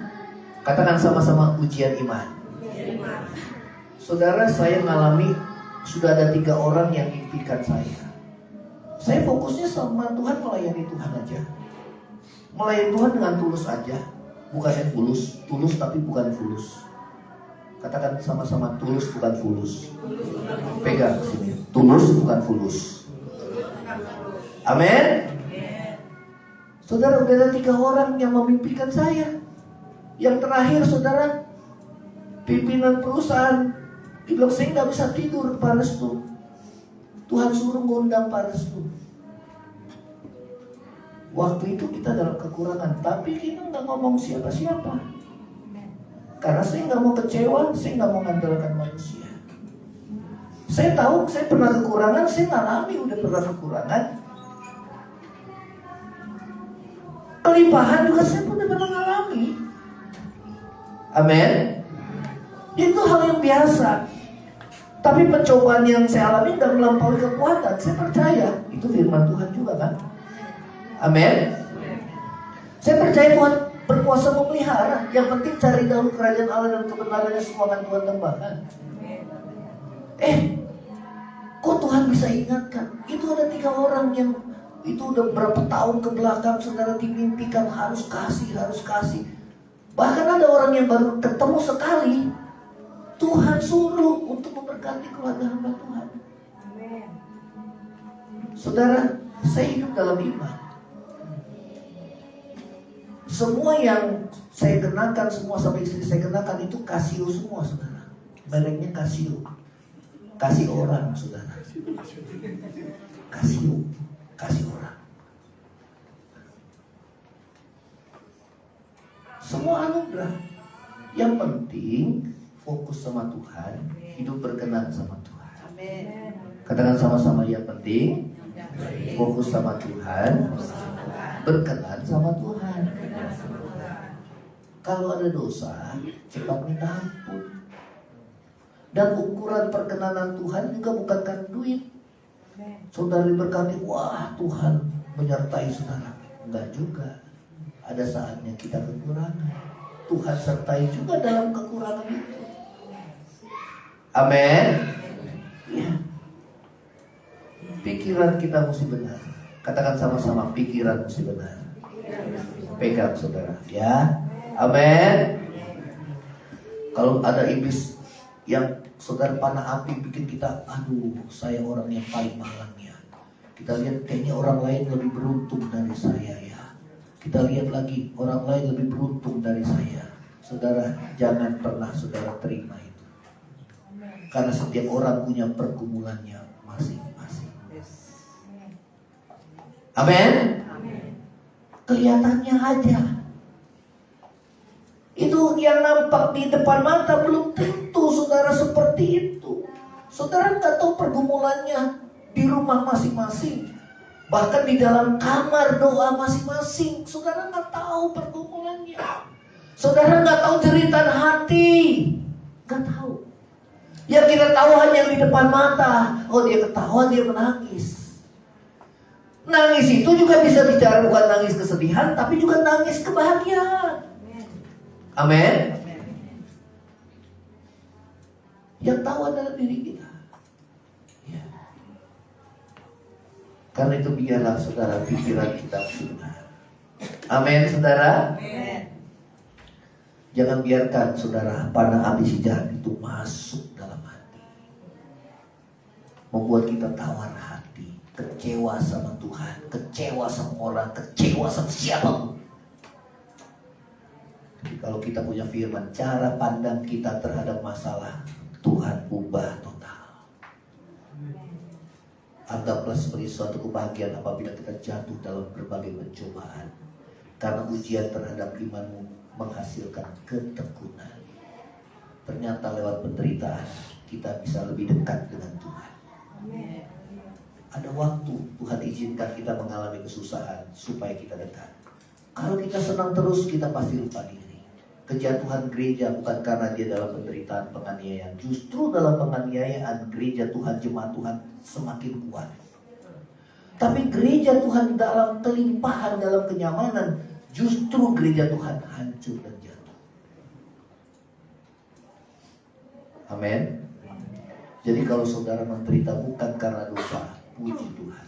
Katakan sama-sama ujian iman. Saudara, saya mengalami, sudah ada 3 orang yang impikan saya. Saya fokusnya sama Tuhan, melayani Tuhan aja. Melayani Tuhan dengan tulus aja. Bukan yang tulus tapi bukan fulus. Katakan sama-sama, tulus bukan fulus. Pegang sini, tulus bukan fulus. Amin. Saudara, udah ada 3 orang yang memimpikan saya. Yang terakhir, saudara, pimpinan perusahaan, dia bilang saya nggak bisa tidur, Pak Restu. Tuhan suruh ngundang Pak Restu. Waktu itu kita dalam kekurangan, tapi kita nggak ngomong siapa-siapa. Karena saya nggak mau kecewa, saya nggak mau mengandalkan manusia. Saya tahu saya pernah kekurangan, saya ngalami udah pernah kekurangan. Kelimpahan juga saya pun udah pernah ngalami. Amin. Itu hal yang biasa. Tapi pencobaan yang saya alami dan melampaui kekuatan, saya percaya itu firman Tuhan juga kan. Amin. Saya percaya Tuhan berkuasa memelihara. Yang penting cari dahulu kerajaan Allah dan kebenarannya, semua akan Tuhan tambahkan. Kok Tuhan bisa ingatkan? Itu ada 3 orang yang itu udah berapa tahun ke belakang saudara dimimpikan harus kasih. Bahkan ada orang yang baru ketemu sekali, Tuhan suruh untuk memberkati keluarga hamba Tuhan. Saudara, saya hidup dalam iman. Semua yang saya kenakan, semua sampai istri saya kenakan itu Casio semua, saudara. Mereknya Casio. Kasih orang, saudara. Kasih orang. Semua anugerah. Yang penting fokus sama Tuhan, hidup berkenan sama Tuhan. Amin. Katakan sama-sama, yang penting fokus sama Tuhan, berkenan sama Tuhan. Kalau ada dosa, cepat minta ampun. Dan ukuran perkenanan Tuhan juga bukan karena duit. Saudara diberkati, wah Tuhan menyertai saudara. Enggak juga. Ada saatnya kita kekurangan. Tuhan sertai juga dalam kekurangan itu. Amin. Ya. Pikiran kita mesti benar. Katakan sama-sama, pikiran mesti benar. Pegang saudara, ya. Amin. Kalau ada iblis yang saudara panah api bikin kita, aduh saya orang yang paling malang ya. Kita lihat kayaknya orang lain lebih beruntung dari saya ya. Kita lihat lagi orang lain lebih beruntung dari saya. Saudara, jangan pernah saudara terima itu. Karena setiap orang punya pergumulannya masing-masing. Amin. Kelihatannya aja. Itu yang nampak di depan mata belum tentu saudara seperti itu. Saudara nggak tahu pergumulannya di rumah masing-masing. Bahkan di dalam kamar doa masing-masing. Saudara nggak tahu pergumulannya. Saudara nggak tahu jeritan hati. Nggak tahu. Yang kita tahu hanya yang di depan mata. Oh, dia ketawa, dia menangis. Nangis itu juga bisa bicara bukan nangis kesedihan, tapi juga nangis kebahagiaan. Amin. Yang tahu adalah diri kita. Ya. Karena itu biarlah saudara pikiran kita benar. Amin, saudara. Amin. Jangan biarkan saudara panah api si jahat itu masuk dalam hati, membuat kita tawar hati, kecewa sama Tuhan, kecewa sama orang, kecewa sama siapapun. Jadi kalau kita punya firman, cara pandang kita terhadap masalah Tuhan ubah total. Anggaplah seperti suatu kebahagiaan apabila kita jatuh dalam berbagai pencobaan. Karena ujian terhadap imanmu menghasilkan ketekunan. Ternyata lewat penderitaan kita bisa lebih dekat dengan Tuhan. Ada waktu Tuhan izinkan kita mengalami kesusahan supaya kita dekat. Kalau kita senang terus, kita pasti lupa diri. Kejatuhan gereja bukan karena dia dalam penderitaan penganiayaan. Justru dalam penganiayaan gereja Tuhan, jemaat Tuhan semakin kuat. Tapi gereja Tuhan dalam kelimpahan, dalam kenyamanan, justru gereja Tuhan hancur dan jatuh. Amin. Jadi kalau saudara menderita bukan karena dosa, puji Tuhan.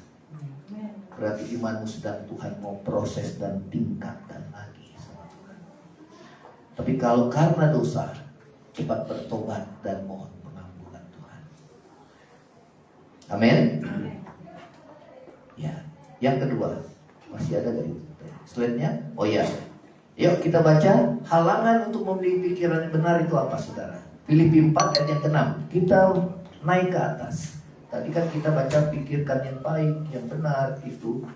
Berarti imanmu sedang Tuhan mau proses dan tingkatkan lagi sama Tuhan. Tapi kalau karena dosa, cepat bertobat dan mohon pengampunan Tuhan. Amin. Ya, yang kedua, masih ada gak slide-nya? Oh ya, yuk kita baca halangan untuk memiliki pikiran yang benar itu apa, saudara? Filipi 4 ayat yang ke-6. Kita naik ke atas. Tadi kan kita baca pikirkan yang baik, yang benar itu.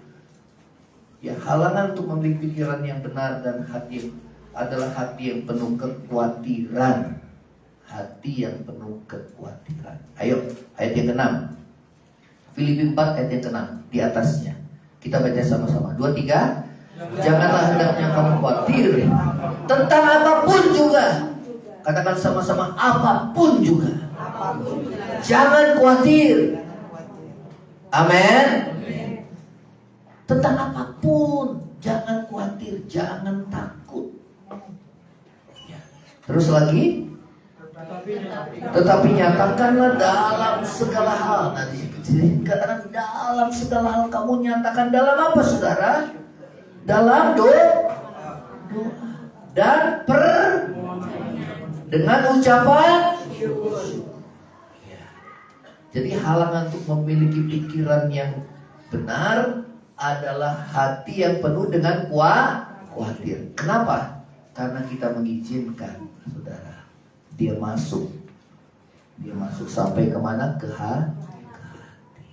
Ya, halangan untuk memiliki pikiran yang benar dan hati adalah hati yang penuh kekhawatiran. Hati yang penuh kekhawatiran. Ayo, ayat yang ke-6. Filipi 4 ayat yang ke-6 di atasnya. Kita baca sama-sama. 2, 3. Janganlah hendaknya kamu khawatir tentang apapun juga. Katakan sama-sama, apapun juga. Jangan khawatir. Amin. Tentang apapun, jangan khawatir, jangan takut. Ya. Terus lagi, tetapi nyatakanlah dalam segala hal. Nanti katakan dalam segala hal kamu nyatakan dalam apa, saudara? Dalam doa dan dengan ucapan ya. Jadi halangan untuk memiliki pikiran yang benar adalah hati yang penuh dengan khawatir. Kenapa? Karena kita mengizinkan, saudara, dia masuk sampai kemana? Ke hati.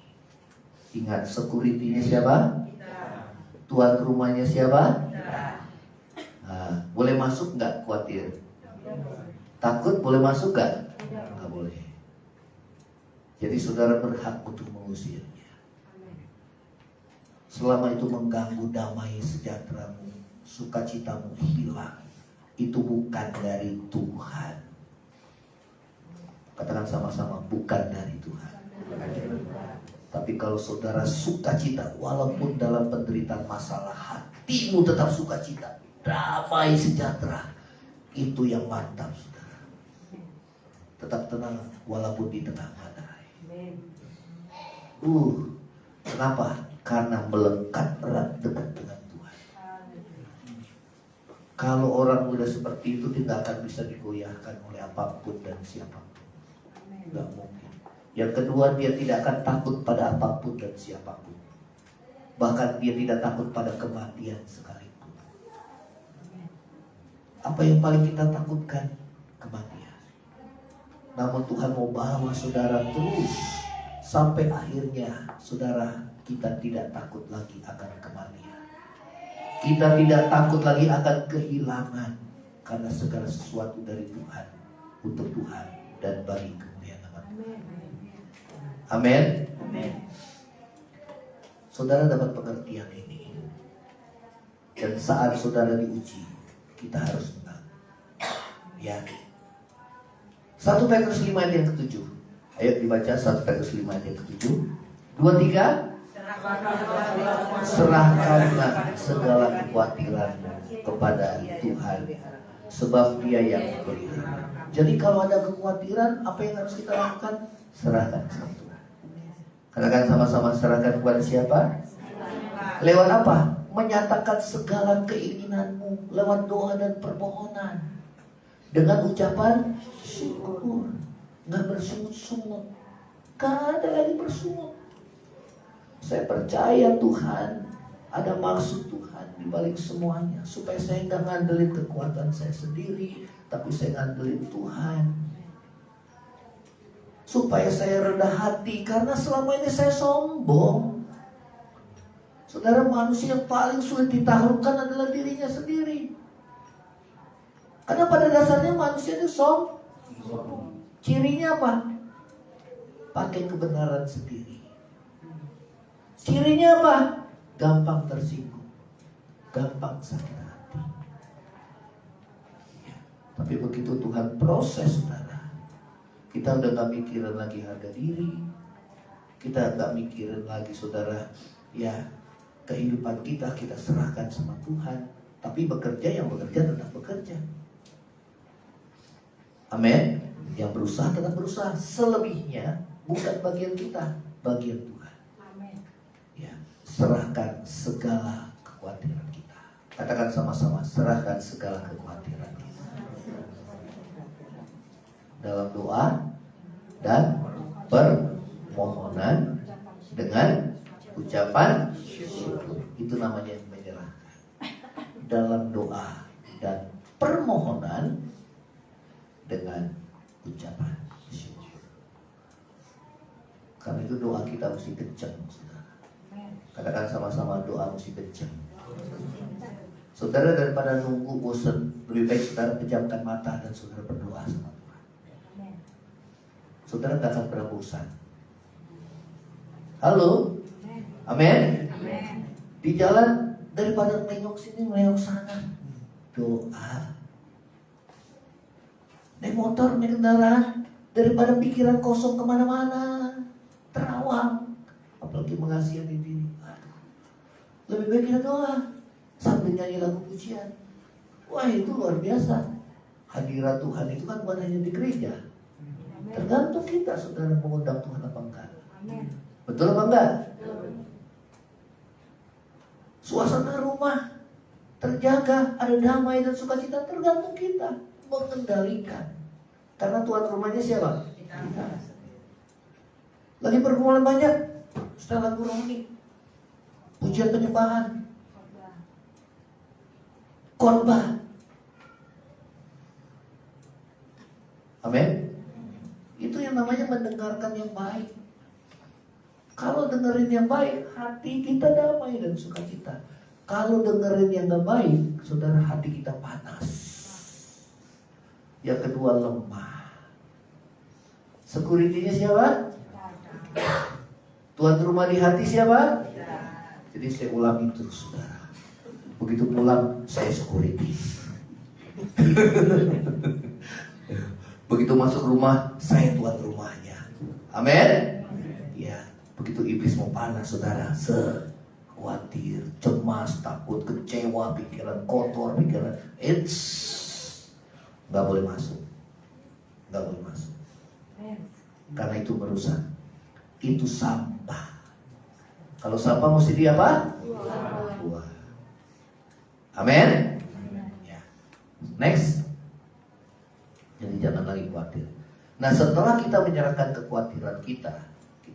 Ingat, security-nya siapa? Tuan rumahnya siapa? Nah, boleh masuk nggak khawatir? Takut boleh masuk nggak? Nggak boleh. Jadi saudara berhak untuk mengusirnya. Selama itu mengganggu damai sejahteramu, sukacitamu hilang, itu bukan dari Tuhan. Katakan sama-sama, bukan dari Tuhan. Tapi kalau saudara sukacita, walaupun dalam penderitaan masalah, hatimu tetap sukacita, damai sejahtera, itu yang mantap, saudara. Tetap tenang walaupun di tengah badai. Kenapa? Karena melekat erat dekat dengan Tuhan. Kalau orang muda seperti itu tidak akan bisa digoyahkan oleh apapun dan siapapun. Tidak mungkin. Yang kedua, dia tidak akan takut pada apapun dan siapapun. Bahkan dia tidak takut pada kematian sekalipun. Apa yang paling kita takutkan? Kematian. Namun Tuhan mau bawa saudara terus sampai akhirnya, saudara, kita tidak takut lagi akan kematian. Kita tidak takut lagi akan kehilangan, karena segala sesuatu dari Tuhan, untuk Tuhan dan bagi kemuliaan nama Tuhan. Amin. Saudara dapat pengertian ini, dan saat saudara diuji, kita harus menang. Ya. 1 Petrus 5 ayat yang ke-7. Ayo dibaca 1 Petrus 5 ayat yang ke-7. 2, 3. Serahkanlah segala kekhawatiranmu kepada Tuhan, sebab Dia yang memelihara. Jadi kalau ada kekhawatiran, apa yang harus kita lakukan? Serahkan sama Tuhan. Katakan sama-sama, serahkan kepada siapa? Lewat apa? Menyatakan segala keinginanmu lewat doa dan permohonan, dengan ucapan syukur. Nggak bersungut-sungut. Gak ada lagi bersungut. Saya percaya Tuhan, ada maksud Tuhan di balik semuanya, supaya saya nggak ngandelin kekuatan saya sendiri, tapi saya ngandelin Tuhan. Supaya saya rendah hati, karena selama ini saya sombong. Saudara, manusia yang paling sulit ditaklukkan adalah dirinya sendiri. Karena pada dasarnya manusia itu sombong. Cirinya apa? pakai kebenaran sendiri. Cirinya apa? Gampang tersinggung, gampang sakit hati. Ya. Tapi begitu Tuhan proses saudara, kita udah gak mikirin lagi harga diri, kita gak mikirin lagi saudara, ya kehidupan kita serahkan sama Tuhan. Tapi bekerja, yang bekerja tetap bekerja. Amin. Yang berusaha tetap berusaha. Selebihnya bukan bagian kita, bagian Tuhan. Amin. Ya, serahkan segala kekhawatiran kita. Katakan sama-sama, serahkan segala kekhawatiran kita. Dalam doa dan permohonan dengan ucapan syukur. Itu namanya menyerahkan. Dalam doa dan permohonan dengan ucapan syukur. Karena itu doa kita mesti kencang, saudara. Katakan sama-sama, doa mesti kencang. Saudara, daripada nunggu bosan, lebih baik saudara pejamkan mata dan saudara berdoa sama Tuhan. Saudara gak akan pernah bosan. Halo? Amin. Di jalan, daripada nengok sini, nengok sana, doa. Naik motor, naik kendaraan, daripada pikiran kosong kemana-mana, terawang, apalagi mengasihani diri. Lebih baik kita doa sambil nyanyi lagu pujian. Wah, itu luar biasa. Hadirat Tuhan itu kan bukan hanya di gereja. Tergantung kita saudara mengundang Tuhan apa enggak. Betul apa enggak? Suasana rumah terjaga, ada damai dan sukacita, tergantung kita mengendalikan. Karena tuan rumahnya siapa? Kita. Lagi pergumulan banyak, setelah lagu rohani, pujian penyembahan, khotbah. Amin. Itu yang namanya mendengarkan yang baik. Kalau dengerin yang baik, hati kita damai dan sukacita. Kalau dengerin yang gak baik, saudara, hati kita panas. Yang kedua, lemah. Security-nya siapa? Tuan rumah di hati siapa? Jadi saya ulang itu, saudara. Begitu pulang, saya security. Begitu masuk rumah, saya tuan rumahnya. Amin. Ya. Begitu iblis mau panas, saudara, khawatir, cemas, takut, kecewa, pikiran kotor, pikiran nggak boleh masuk, nggak boleh masuk. Karena itu merusak, itu sampah. Kalau sampah mesti di apa? Buang. Amin. Ya. Next. Jadi jangan lagi khawatir. Nah, setelah kita menyerahkan kekhawatiran kita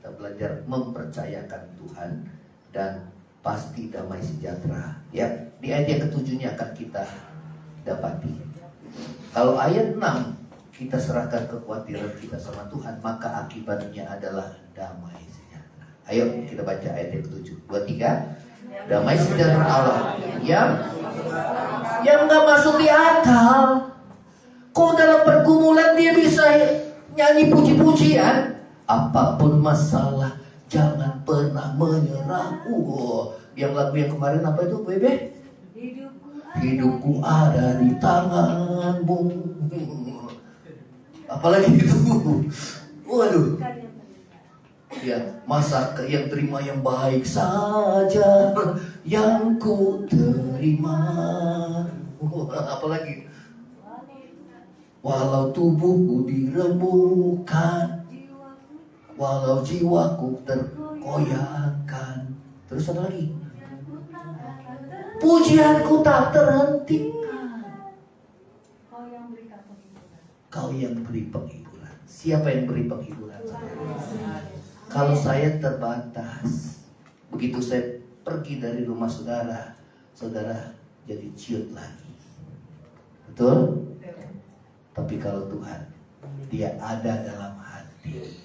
belajar mempercayakan Tuhan dan pasti damai sejahtera. Ya, di ayat yang ketujuhnya akan kita dapati. Kalau ayat 6 kita serahkan kekhawatiran kita sama Tuhan, maka akibatnya adalah damai sejahtera. Ayo kita baca ayat yang ketujuh. 2, 3. Damai sejahtera Allah yang gak masuk di akal. Kok dalam pergumulan dia bisa nyanyi puji-pujian? Apapun masalah, jangan pernah menyerah. Yang lagu yang kemarin apa itu, Bebe? Hidupku ada di tanganmu. Apalagi itu? Waduh. Ya, masa yang terima yang baik saja yang ku terima. Apalagi? Walau tubuhku diremukkan, walau jiwaku terkoyakkan. Terus apa lagi? Pujianku tak terhentikan. Kau yang beri penghiburan. Siapa yang beri penghiburan? Kalau saya terbatas, begitu saya pergi dari rumah saudara, saudara jadi ciut lagi. Betul? Tapi kalau Tuhan, Dia ada dalam hati,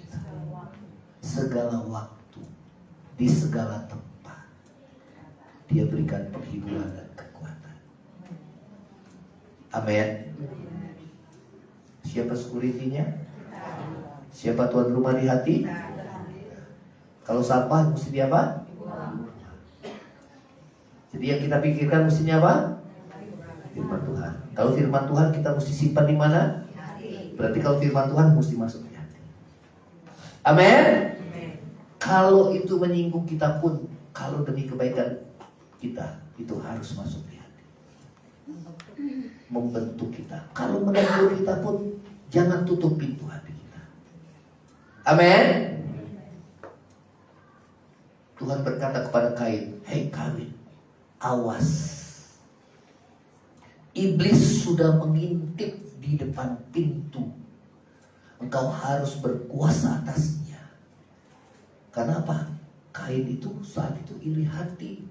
segala waktu, di segala tempat, Dia berikan penghiburan dan kekuatan. Amin. Siapa security-nya? Siapa tuan rumah di hati? Kalau sampah mesti di apa? Jadi yang kita pikirkan mestinya apa? Firman Tuhan. Kalau firman Tuhan kita mesti simpan di mana? Berarti kalau firman Tuhan mesti masuk di hati. Amin. Kalau itu menyinggung kita pun, kalau demi kebaikan kita, itu harus masuk di hati. Membentuk kita. Kalau menegur kita pun, jangan tutup pintu hati kita. Amin. Tuhan berkata kepada Kain, hei Kain, awas. Iblis sudah mengintip di depan pintu. Engkau harus berkuasa atasnya. Karena apa? Kain itu saat itu iri hati.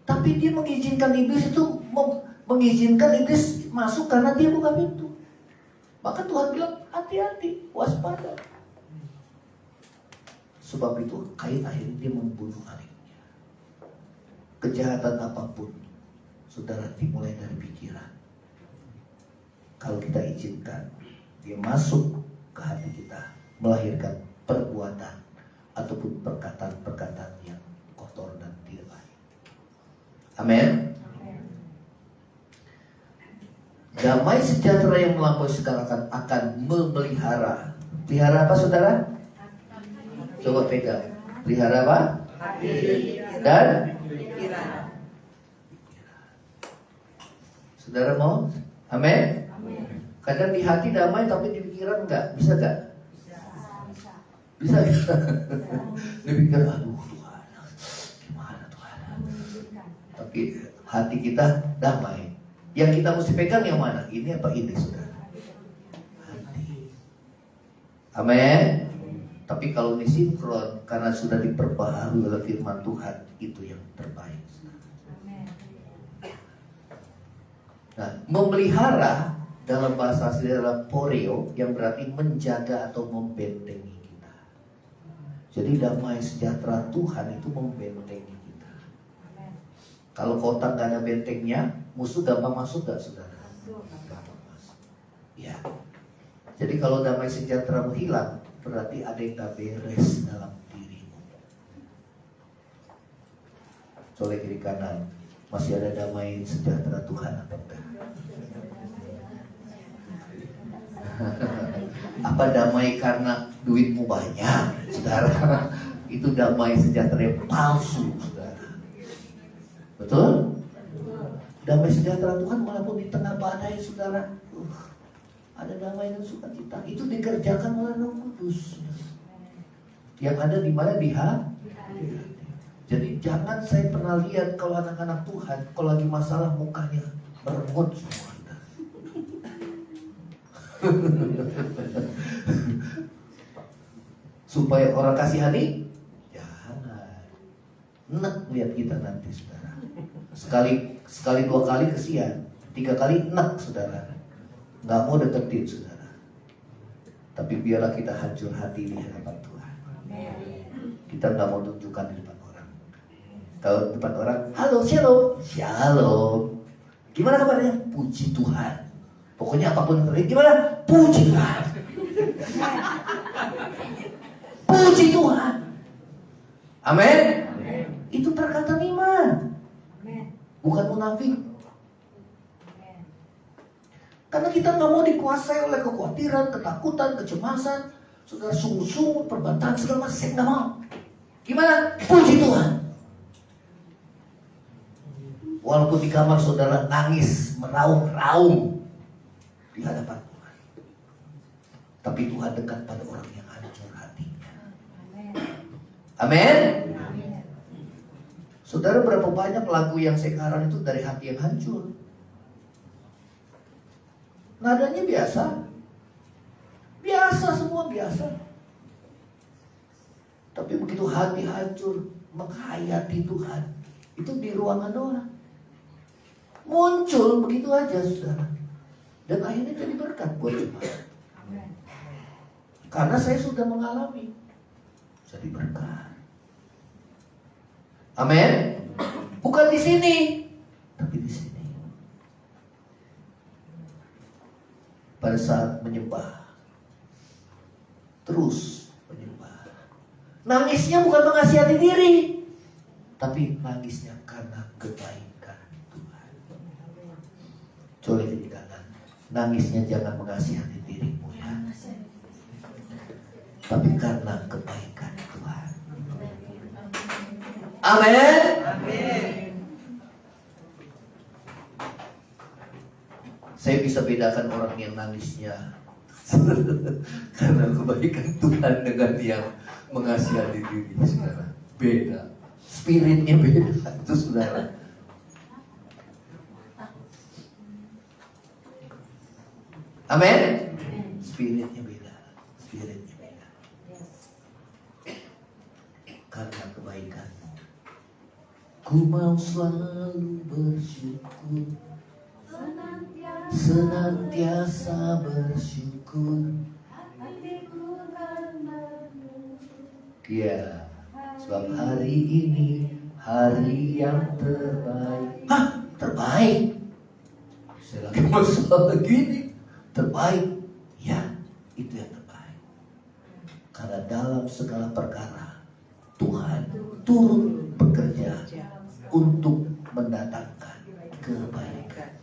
Tapi dia mengizinkan iblis itu mengizinkan iblis masuk karena dia buka pintu. Maka Tuhan bilang hati-hati, waspada. Sebab itu Kain akhirnya dia membunuh adiknya. Kejahatan apapun, saudara, dimulai dari pikiran. Kalau kita izinkan dia masuk ke hati kita, melahirkan perbuatan ataupun perkataan-perkataan yang kotor dan tidak baik. Amin. Damai sejahtera yang melampaui segala akan memelihara. Pelihara apa, saudara? Coba pegang. Pelihara apa? Dan saudara mau? Amin. Kadang di hati damai tapi di pikiran enggak. Bisa enggak? Bisa. Di pikiran, aduh Tuhan, gimana Tuhan. Tapi hati kita damai. Yang kita mesti pegang yang mana? Ini apa ini, saudara? Hati. Amin. Tapi kalau ini sinkron, karena sudah diperbaharui oleh firman Tuhan, itu yang terbaik. Nah, memelihara dalam bahasa asli adalah poreo, yang berarti menjaga atau membentengi kita. Jadi damai sejahtera Tuhan itu membentengi kita. Kalau kota gak ada bentengnya, musuh gampang masuk gak, saudara? Gampang masuk. Ya. Jadi kalau damai sejahtera menghilang, berarti ada yang gak beres dalam dirimu. Colek kiri kanan, masih ada damai sejahtera Tuhan apa enggak? Apa damai karena duitmu banyak, saudara? Itu damai sejahtera yang palsu, saudara. Betul? Damai sejahtera Tuhan walaupun di tengah badai, saudara, ada damai dan sukacita. Itu dikerjakan oleh Roh Kudus. Yang ada di mana? Di hati. Jadi jangan saya pernah lihat kalau anak-anak Tuhan kalau lagi masalah mukanya merengut semua. Supaya orang kasihani, jangan. Enak lihat kita nanti, saudara. Sekali dua kali kesian, 3 kali enak, saudara. Nggak mau deketin, saudara. Tapi biarlah kita hancur hati di hadapan Tuhan. Kita nggak mau tunjukkan di depan orang. Kalau di depan orang, halo, shalom, shalom. Gimana kabarnya? Puji Tuhan. Pokoknya apapun yang terjadi, gimana? Puji Tuhan. Puji Tuhan. Amin. Itu perkataan iman. Bukan munafik. Karena kita nggak mau dikuasai oleh kekhawatiran, ketakutan, kecemasan. Saudara sungguh-sungguh perbantahan segala macam, saya nggak mau. Gimana? Puji Tuhan. Walaupun di kamar saudara nangis, meraung-raung di hadapan Tuhan, tapi Tuhan dekat pada orang yang hancur hatinya. Amin. Saudara, berapa banyak lagu yang sekarang itu dari hati yang hancur. Nadanya biasa. Biasa, semua biasa. Tapi begitu hati hancur, menghayati Tuhan, itu di ruangan doang. Muncul begitu aja, saudara. Dan akhirnya jadi berkat buat jemaat. Karena saya sudah mengalami. Jadi berkat. Amin. Bukan di sini, tapi di sini. Pada saat menyembah, terus menyembah. Nangisnya bukan mengasihani diri, tapi nangisnya karena kebaikan Tuhan. Coba di kanan, nangisnya jangan mengasihani dirimu ya, tapi karena kebaikan Tuhan. Amin. Saya bisa bedakan orang yang nangisnya karena kebaikan Tuhan dengan yang mengasihani diri, saudara. Beda, spiritnya beda itu, saudara. Amin. Spiritnya beda, spiritnya beda. Karena kebaikanmu, ku mau selalu bersyukur, senantiasa bersyukur. Ya, sebab hari ini hari yang terbaik. Hah, terbaik? Saya lagi masalah gini. Terbaik? Ya, itu yang terbaik. Karena dalam segala perkara Tuhan turut bekerja untuk mendatangkan kebaikan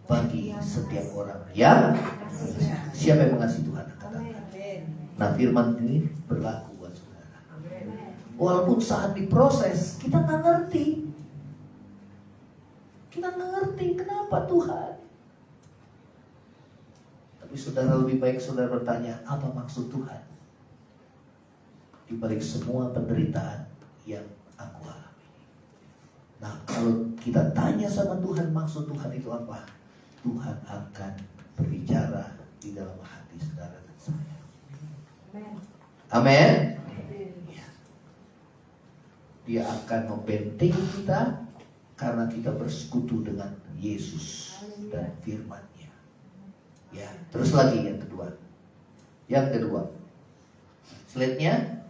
bagi setiap orang yang siapa yang mengasihi Tuhan. Nah, firman ini berlaku buat saudara. Walaupun saat diproses kita nggak ngerti, kenapa Tuhan. Tapi saudara, lebih baik saudara bertanya, apa maksud Tuhan di balik semua penderitaan yang aku alami. Nah, kalau kita tanya sama Tuhan, maksud Tuhan itu apa? Tuhan akan berbicara di dalam hati saudara dan saya. Amin. Ya. Dia akan membentengi kita karena kita bersekutu dengan Yesus dan firman-Nya. Ya, terus lagi yang kedua. Slide-nya.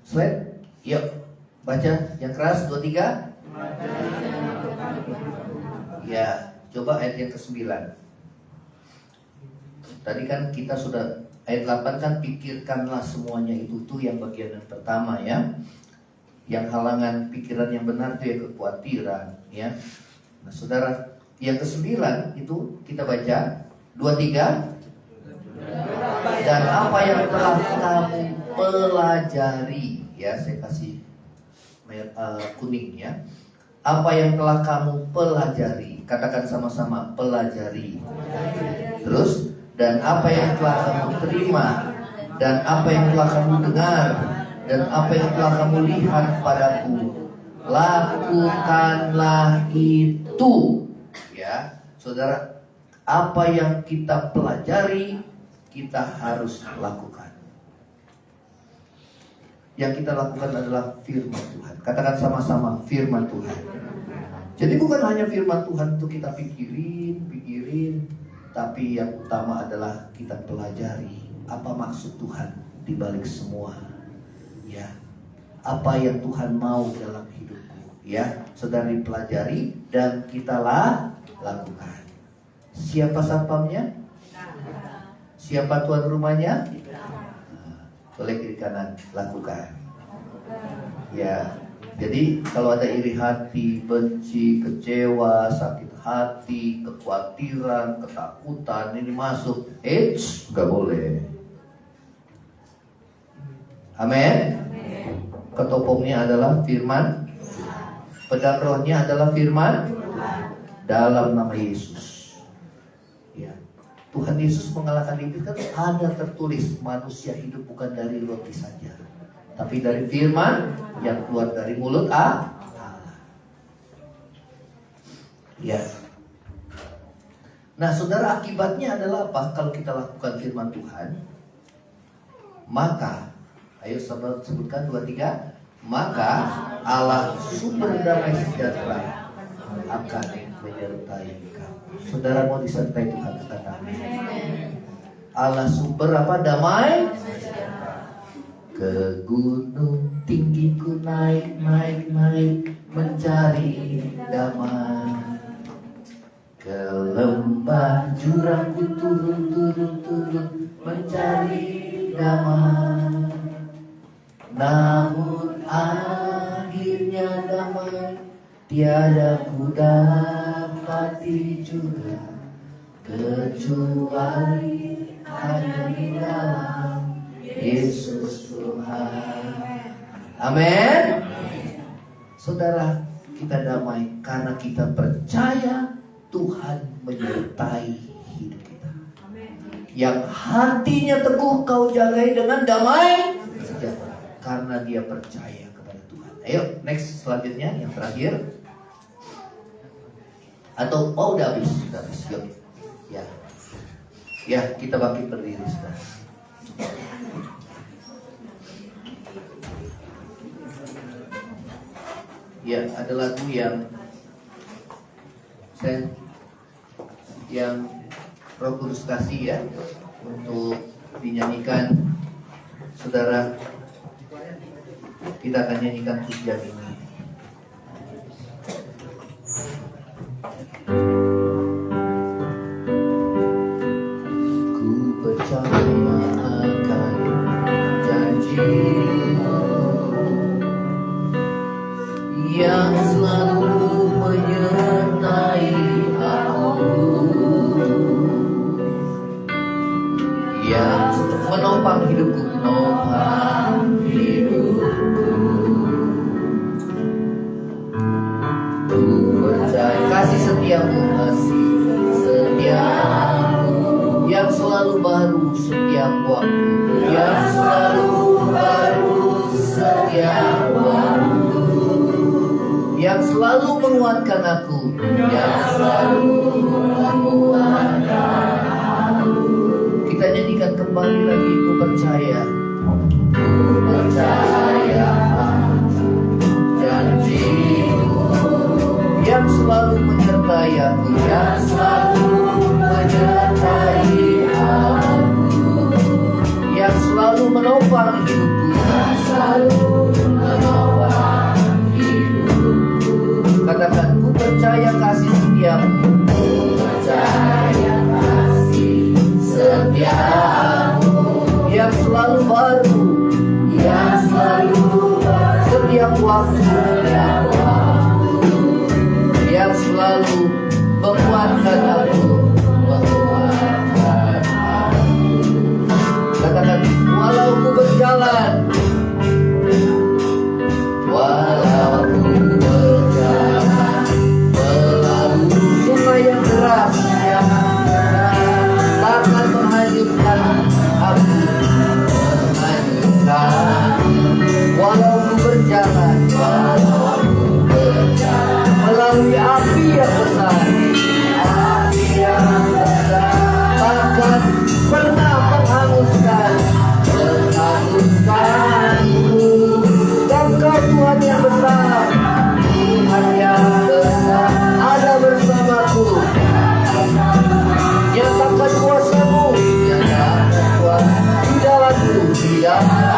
Slide. Yuk, baca yang keras 23. Ya, coba ayat yang ke-9. Tadi kan kita sudah ayat 8 kan, pikirkanlah semuanya itu tuh yang bagian yang pertama ya. Yang halangan pikiran yang benar itu ya kekhawatiran ya. Nah, saudara, yang ke-9 itu kita baca 23. Dan apa yang telah kamu pelajari, ya saya kasih kuning ya. Apa yang telah kamu pelajari, katakan sama-sama, pelajari. Terus, dan apa yang telah kamu terima, dan apa yang telah kamu dengar, dan apa yang telah kamu lihat padaku, lakukanlah itu. Ya, saudara, apa yang kita pelajari kita harus lakukan. Yang kita lakukan adalah firman Tuhan. Katakan sama-sama, firman Tuhan. Jadi bukan hanya firman Tuhan itu kita pikirin, tapi yang utama adalah kita pelajari apa maksud Tuhan di balik semua. Ya, apa yang Tuhan mau dalam hidupku. Ya, saudara, dipelajari dan kita lakukan. Siapa satpamnya? Siapa tuan rumahnya? Boleh kiri kanan, lakukan. Ya, jadi kalau ada iri hati, benci, kecewa, sakit hati, kekhawatiran, ketakutan, ini masuk, nggak boleh. Amin. Ketopongnya adalah firman, pedang rohnya adalah firman, dalam nama Yesus. Ya, Tuhan Yesus mengalahkan iblis kan ada tertulis, manusia hidup bukan dari roti saja, tapi dari firman yang keluar dari mulut Allah. Ya. Nah, saudara, akibatnya adalah apa? Kalau kita lakukan firman Tuhan, maka, ayo saudara sebutkan 23, maka Allah sumber damai sejahtera akan menyertai kamu. Saudara mau disertai Tuhan, katakan Allah sumber apa? Damai. Ke gunung tinggi ku naik mencari damai. Ke lembah jurang ku turun mencari damai. Namun akhirnya damai tiada ku dapati juga, kecuali hanya di dalam Yesus Tuhan. Amin. Saudara, kita damai karena kita percaya Tuhan menyertai hidup kita. Yang hatinya teguh kau jagai dengan damai sejahtera, karena dia percaya kepada Tuhan. Ayo, next selanjutnya yang terakhir. Atau udah habis. Yuk. Ya, kita bangkit berdiri sekarang. Ya, ada lagu yang Roh Kudus kasih ya untuk dinyanyikan. Saudara, kita akan nyanyikan pujian ini. Ku percaya akan janji-Mu yang selalu menyertai aku, yang menopang hidupku, Ku percaya kasih setiamu, yang selalu baru setiap waktu, yang selalu baru setiap waktu, yang selalu menguatkan aku, yang selalu menguatkan aku. Kita nyanyikan kembali lagi. Ku percaya janji-Mu yang selalu menyertai aku, yang selalu menyertai aku, yang selalu menopang hidupku, yang selalu menopang hidupku. Katakan, ku percaya kasih setiamu, ku percaya kasih setiamu yang selalu baru, yang selalu baru setiap waktu, yang selalu menguatkan aku, Katakan, walau ku berjalan melalui sungai yang deras, takkan menghanyutkan aku, walau ku berjalan melalui api yang besar, takkan pernah menghanguskanku. Dan Kau Tuhan yang besar, Tuhan yang besar, ada bersamaku. Nyatakan kuasa-Mu, nyatakan kuasa di dalamku, di dalamku.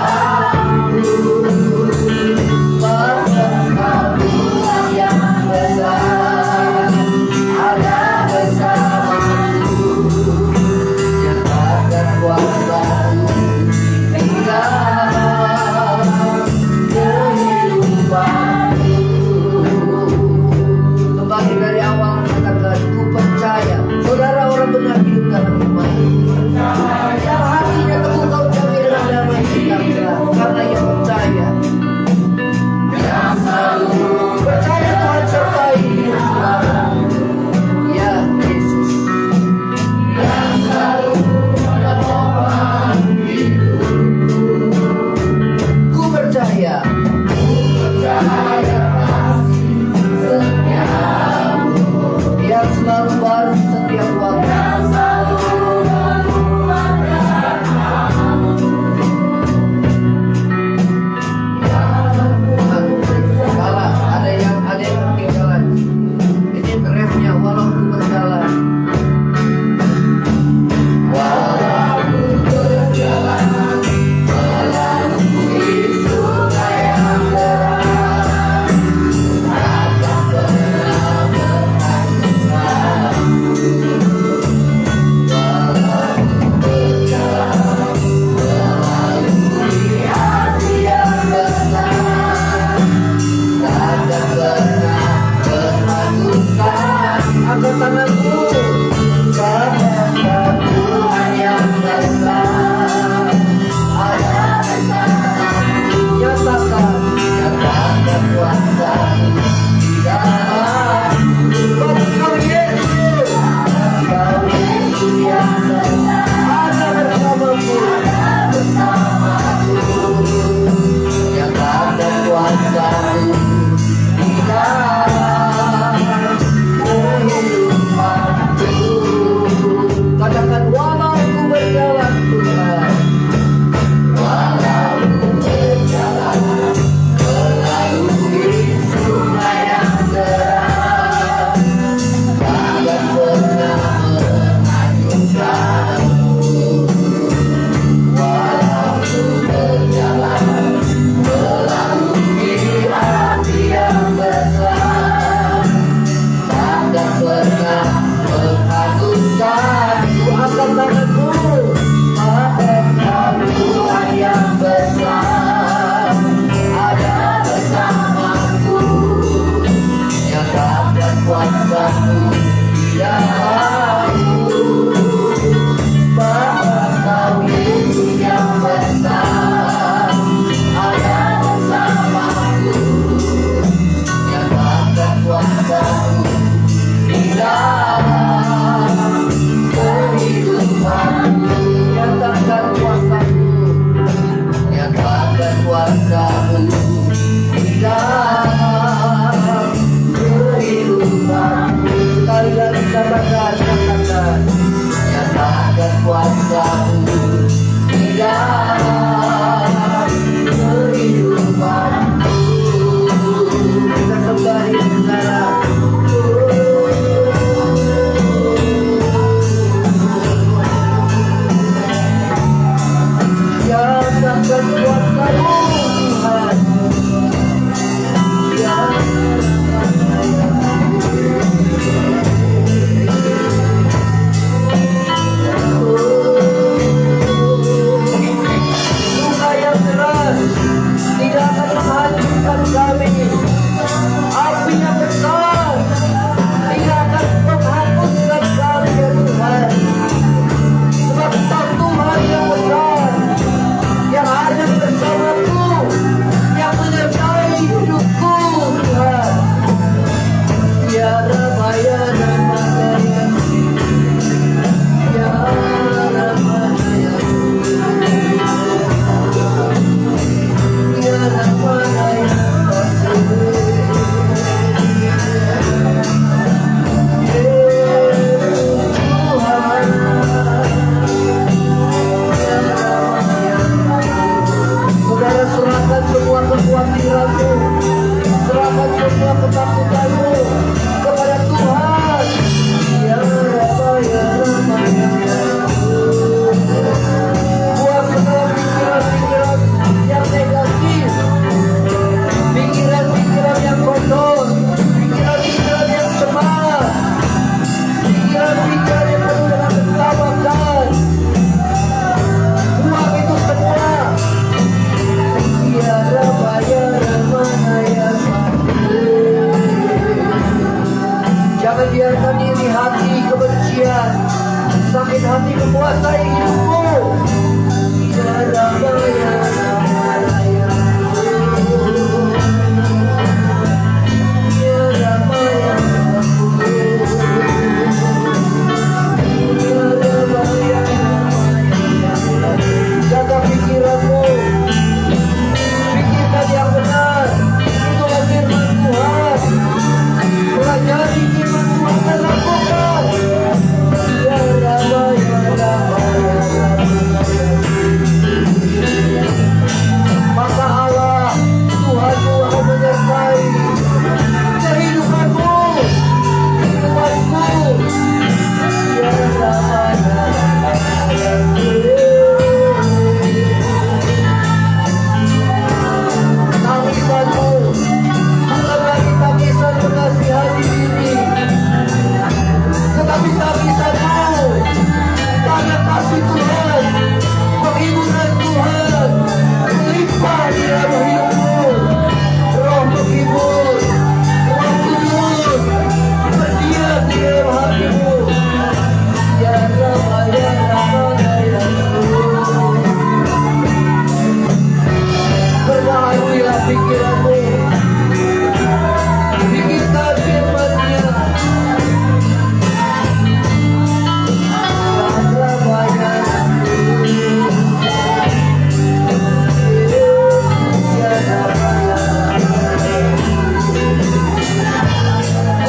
kuasa-Mu di dalam kehidupanku. Sekali lagi katakan, nyatakan kuasa-Mu di dalam kehidupanku. Kita kembali sekarang. Nyatakan kuasa-Mu Tuhan. Duka yang keras tidak akan menghancurkan kami. Api yang besar tidak akan menghanguskan kami ya Tuhan. Sebab Engkau Tuhan yang besar, yang ada bersamaku, yang menyertai hidupku Tuhan. Ya Ramaya Ramaya, Ya Ramaya, Ya Ramaya. Saudara, serahkan semua kekhawatiranmu, serahkan semua ketakutanmu kepada Tuhan. Ya Rabbah, ya Rabbah, ya Rabbah. Buang segala pikiran-pikiran yang negatif, pikiran-pikiran yang kotor, pikiran-pikiran yang cemas, pikiran-pikiran yang penuh dengan keselamatan. Buang itu semua. Ya Rabbah, ya Rabbah, ya Rabbah. Jangan biarkan iri hati, kebencian, sakit hati menguasai hidupmu. Ya Rabbah, ya Rabbah, ya Rabbah. Ya Rabbah, ya Rabbah. Ya Rabbah, ya Rabbah. Jaga pikiranmu, pikirkan yang benar. Itulah firman Tuhan. Pelajari firman Tuhan dan lakukan. Ya Rabbah, ya Rabbah, ya Rabbah. Maka Allah Tuhanmu akan menyertai kehidupanmu, kehidupanku. Ya Rabbah, ya Rabbah, ya Rabbah. Tangisanmu bukan lagi tangisan menasihati diri, tetapi tangisanmu karena kasih Tuhan, penghiburan Tuhan melimpah di dalam hidupmu. Roh menghibur, Roh Kudus berdiam di dalam hatimu. Ya Rabbah, ya Rabbah, ya Rabbah. Berbahagialah pikiranmu, pikirkan firman-Nya. Ya Rabbah, ya Rabbah. Ya Rabbah, ya Rabbah.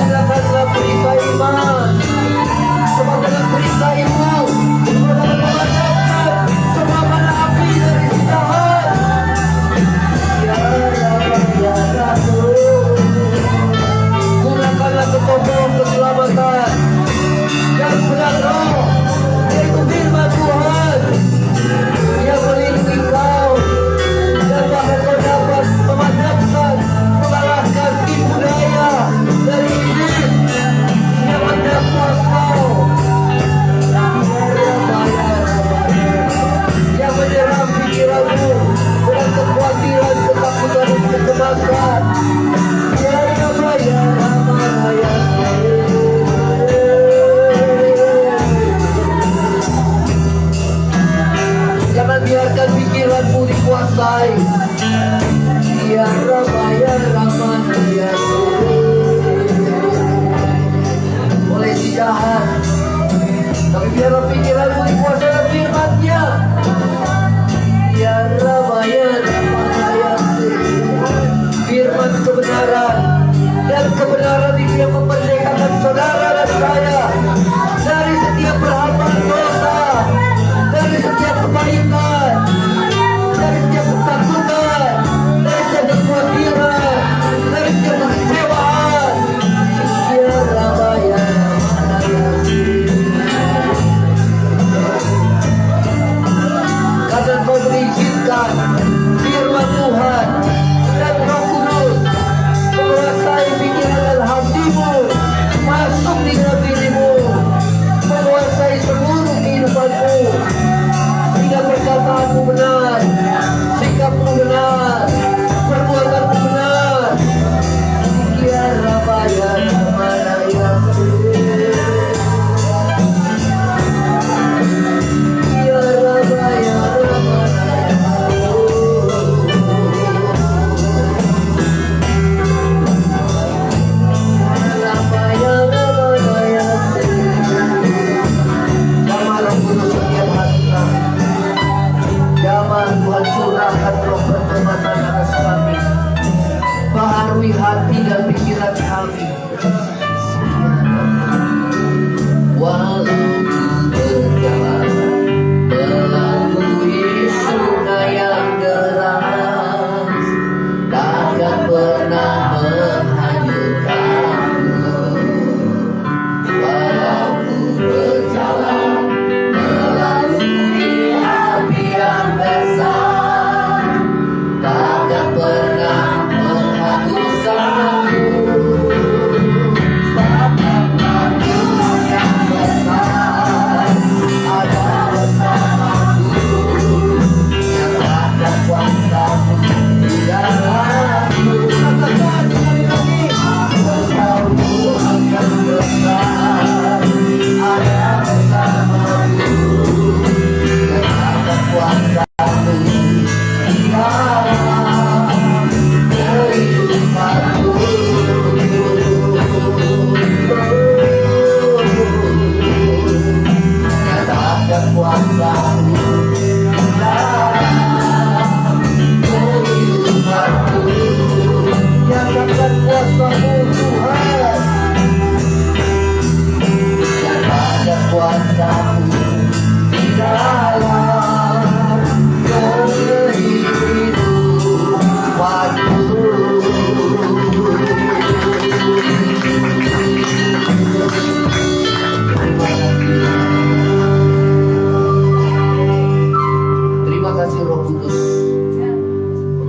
Gunakanlah berita iman, sebab dengan berita iman Engkau dapat memadamkan semua bara api dari si jahat. Ya Rabbah, ya Rabbah. Gunakanlah kekokohan keselamatan dan pedang roh, yaitu firman Tuhan yang melindungi kau, dan bahkan kau dapat memadamkan, mengalahkan tipu daya dari iblis yang mendakwa kau. Ya Rabbah, ya Rabbah, yang menyerang pikiranmu dengan kekhawatiran, ketakutan, dan kecemasan. Ya Rabbah, ya Rabbah, ya Rabbah. Jangan biarkan pikiranmu dikuasai. Ya Rabbah, ya Rabbah, ya Rabbah. Oleh si jahat, tapi biarlah pikiranmu dikuasai oleh firman-Nya. Ya Rabbah, ya Rabbah, ya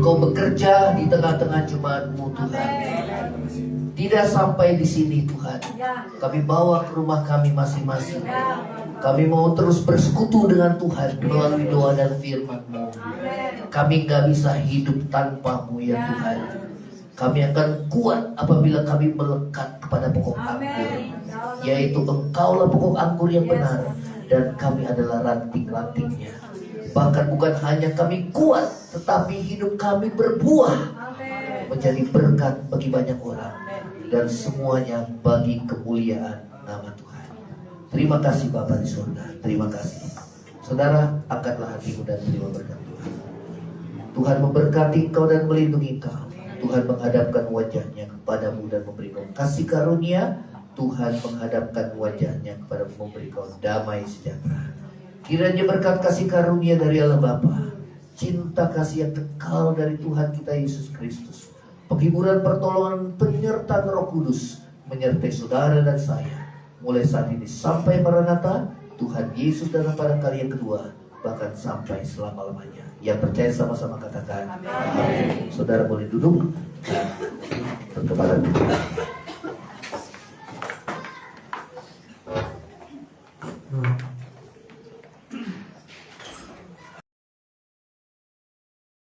Engkau bekerja di tengah-tengah jemaat-Mu Tuhan. Tidak sampai di sini Tuhan. Kami bawa ke rumah kami masing-masing. Kami mau terus bersekutu dengan Tuhan melalui doa dan firman-Mu. Kami gak bisa hidup tanpa-Mu ya Tuhan. Kami akan kuat apabila kami melekat kepada pokok anggur, yaitu Engkaulah pokok anggur yang benar, dan kami adalah ranting-rantingnya. Bahkan bukan hanya kami kuat, tetapi hidup kami berbuah menjadi berkat bagi banyak orang, dan semuanya bagi kemuliaan nama Tuhan. Terima kasih Bapa di surga. Terima kasih. Saudara, angkatlah hatimu dan terima berkat Tuhan. Tuhan memberkati engkau dan melindungi engkau. Tuhan menghadapkan wajahnya kepadamu dan memberi kau kasih karunia. Tuhan menghadapkan wajahnya kepadamu, memberi kau damai sejahtera. Kiranya berkat kasih karunia dari Allah Bapa, cinta kasih yang kekal dari Tuhan kita Yesus Kristus, penghiburan, pertolongan, penyertaan Roh Kudus menyertai saudara dan saya mulai saat ini sampai Maranatha, Tuhan Yesus datang pada kali yang kedua, bahkan sampai selama-lamanya. Yang percaya sama-sama katakan amin. Saudara boleh duduk. Berkepada Tuhan.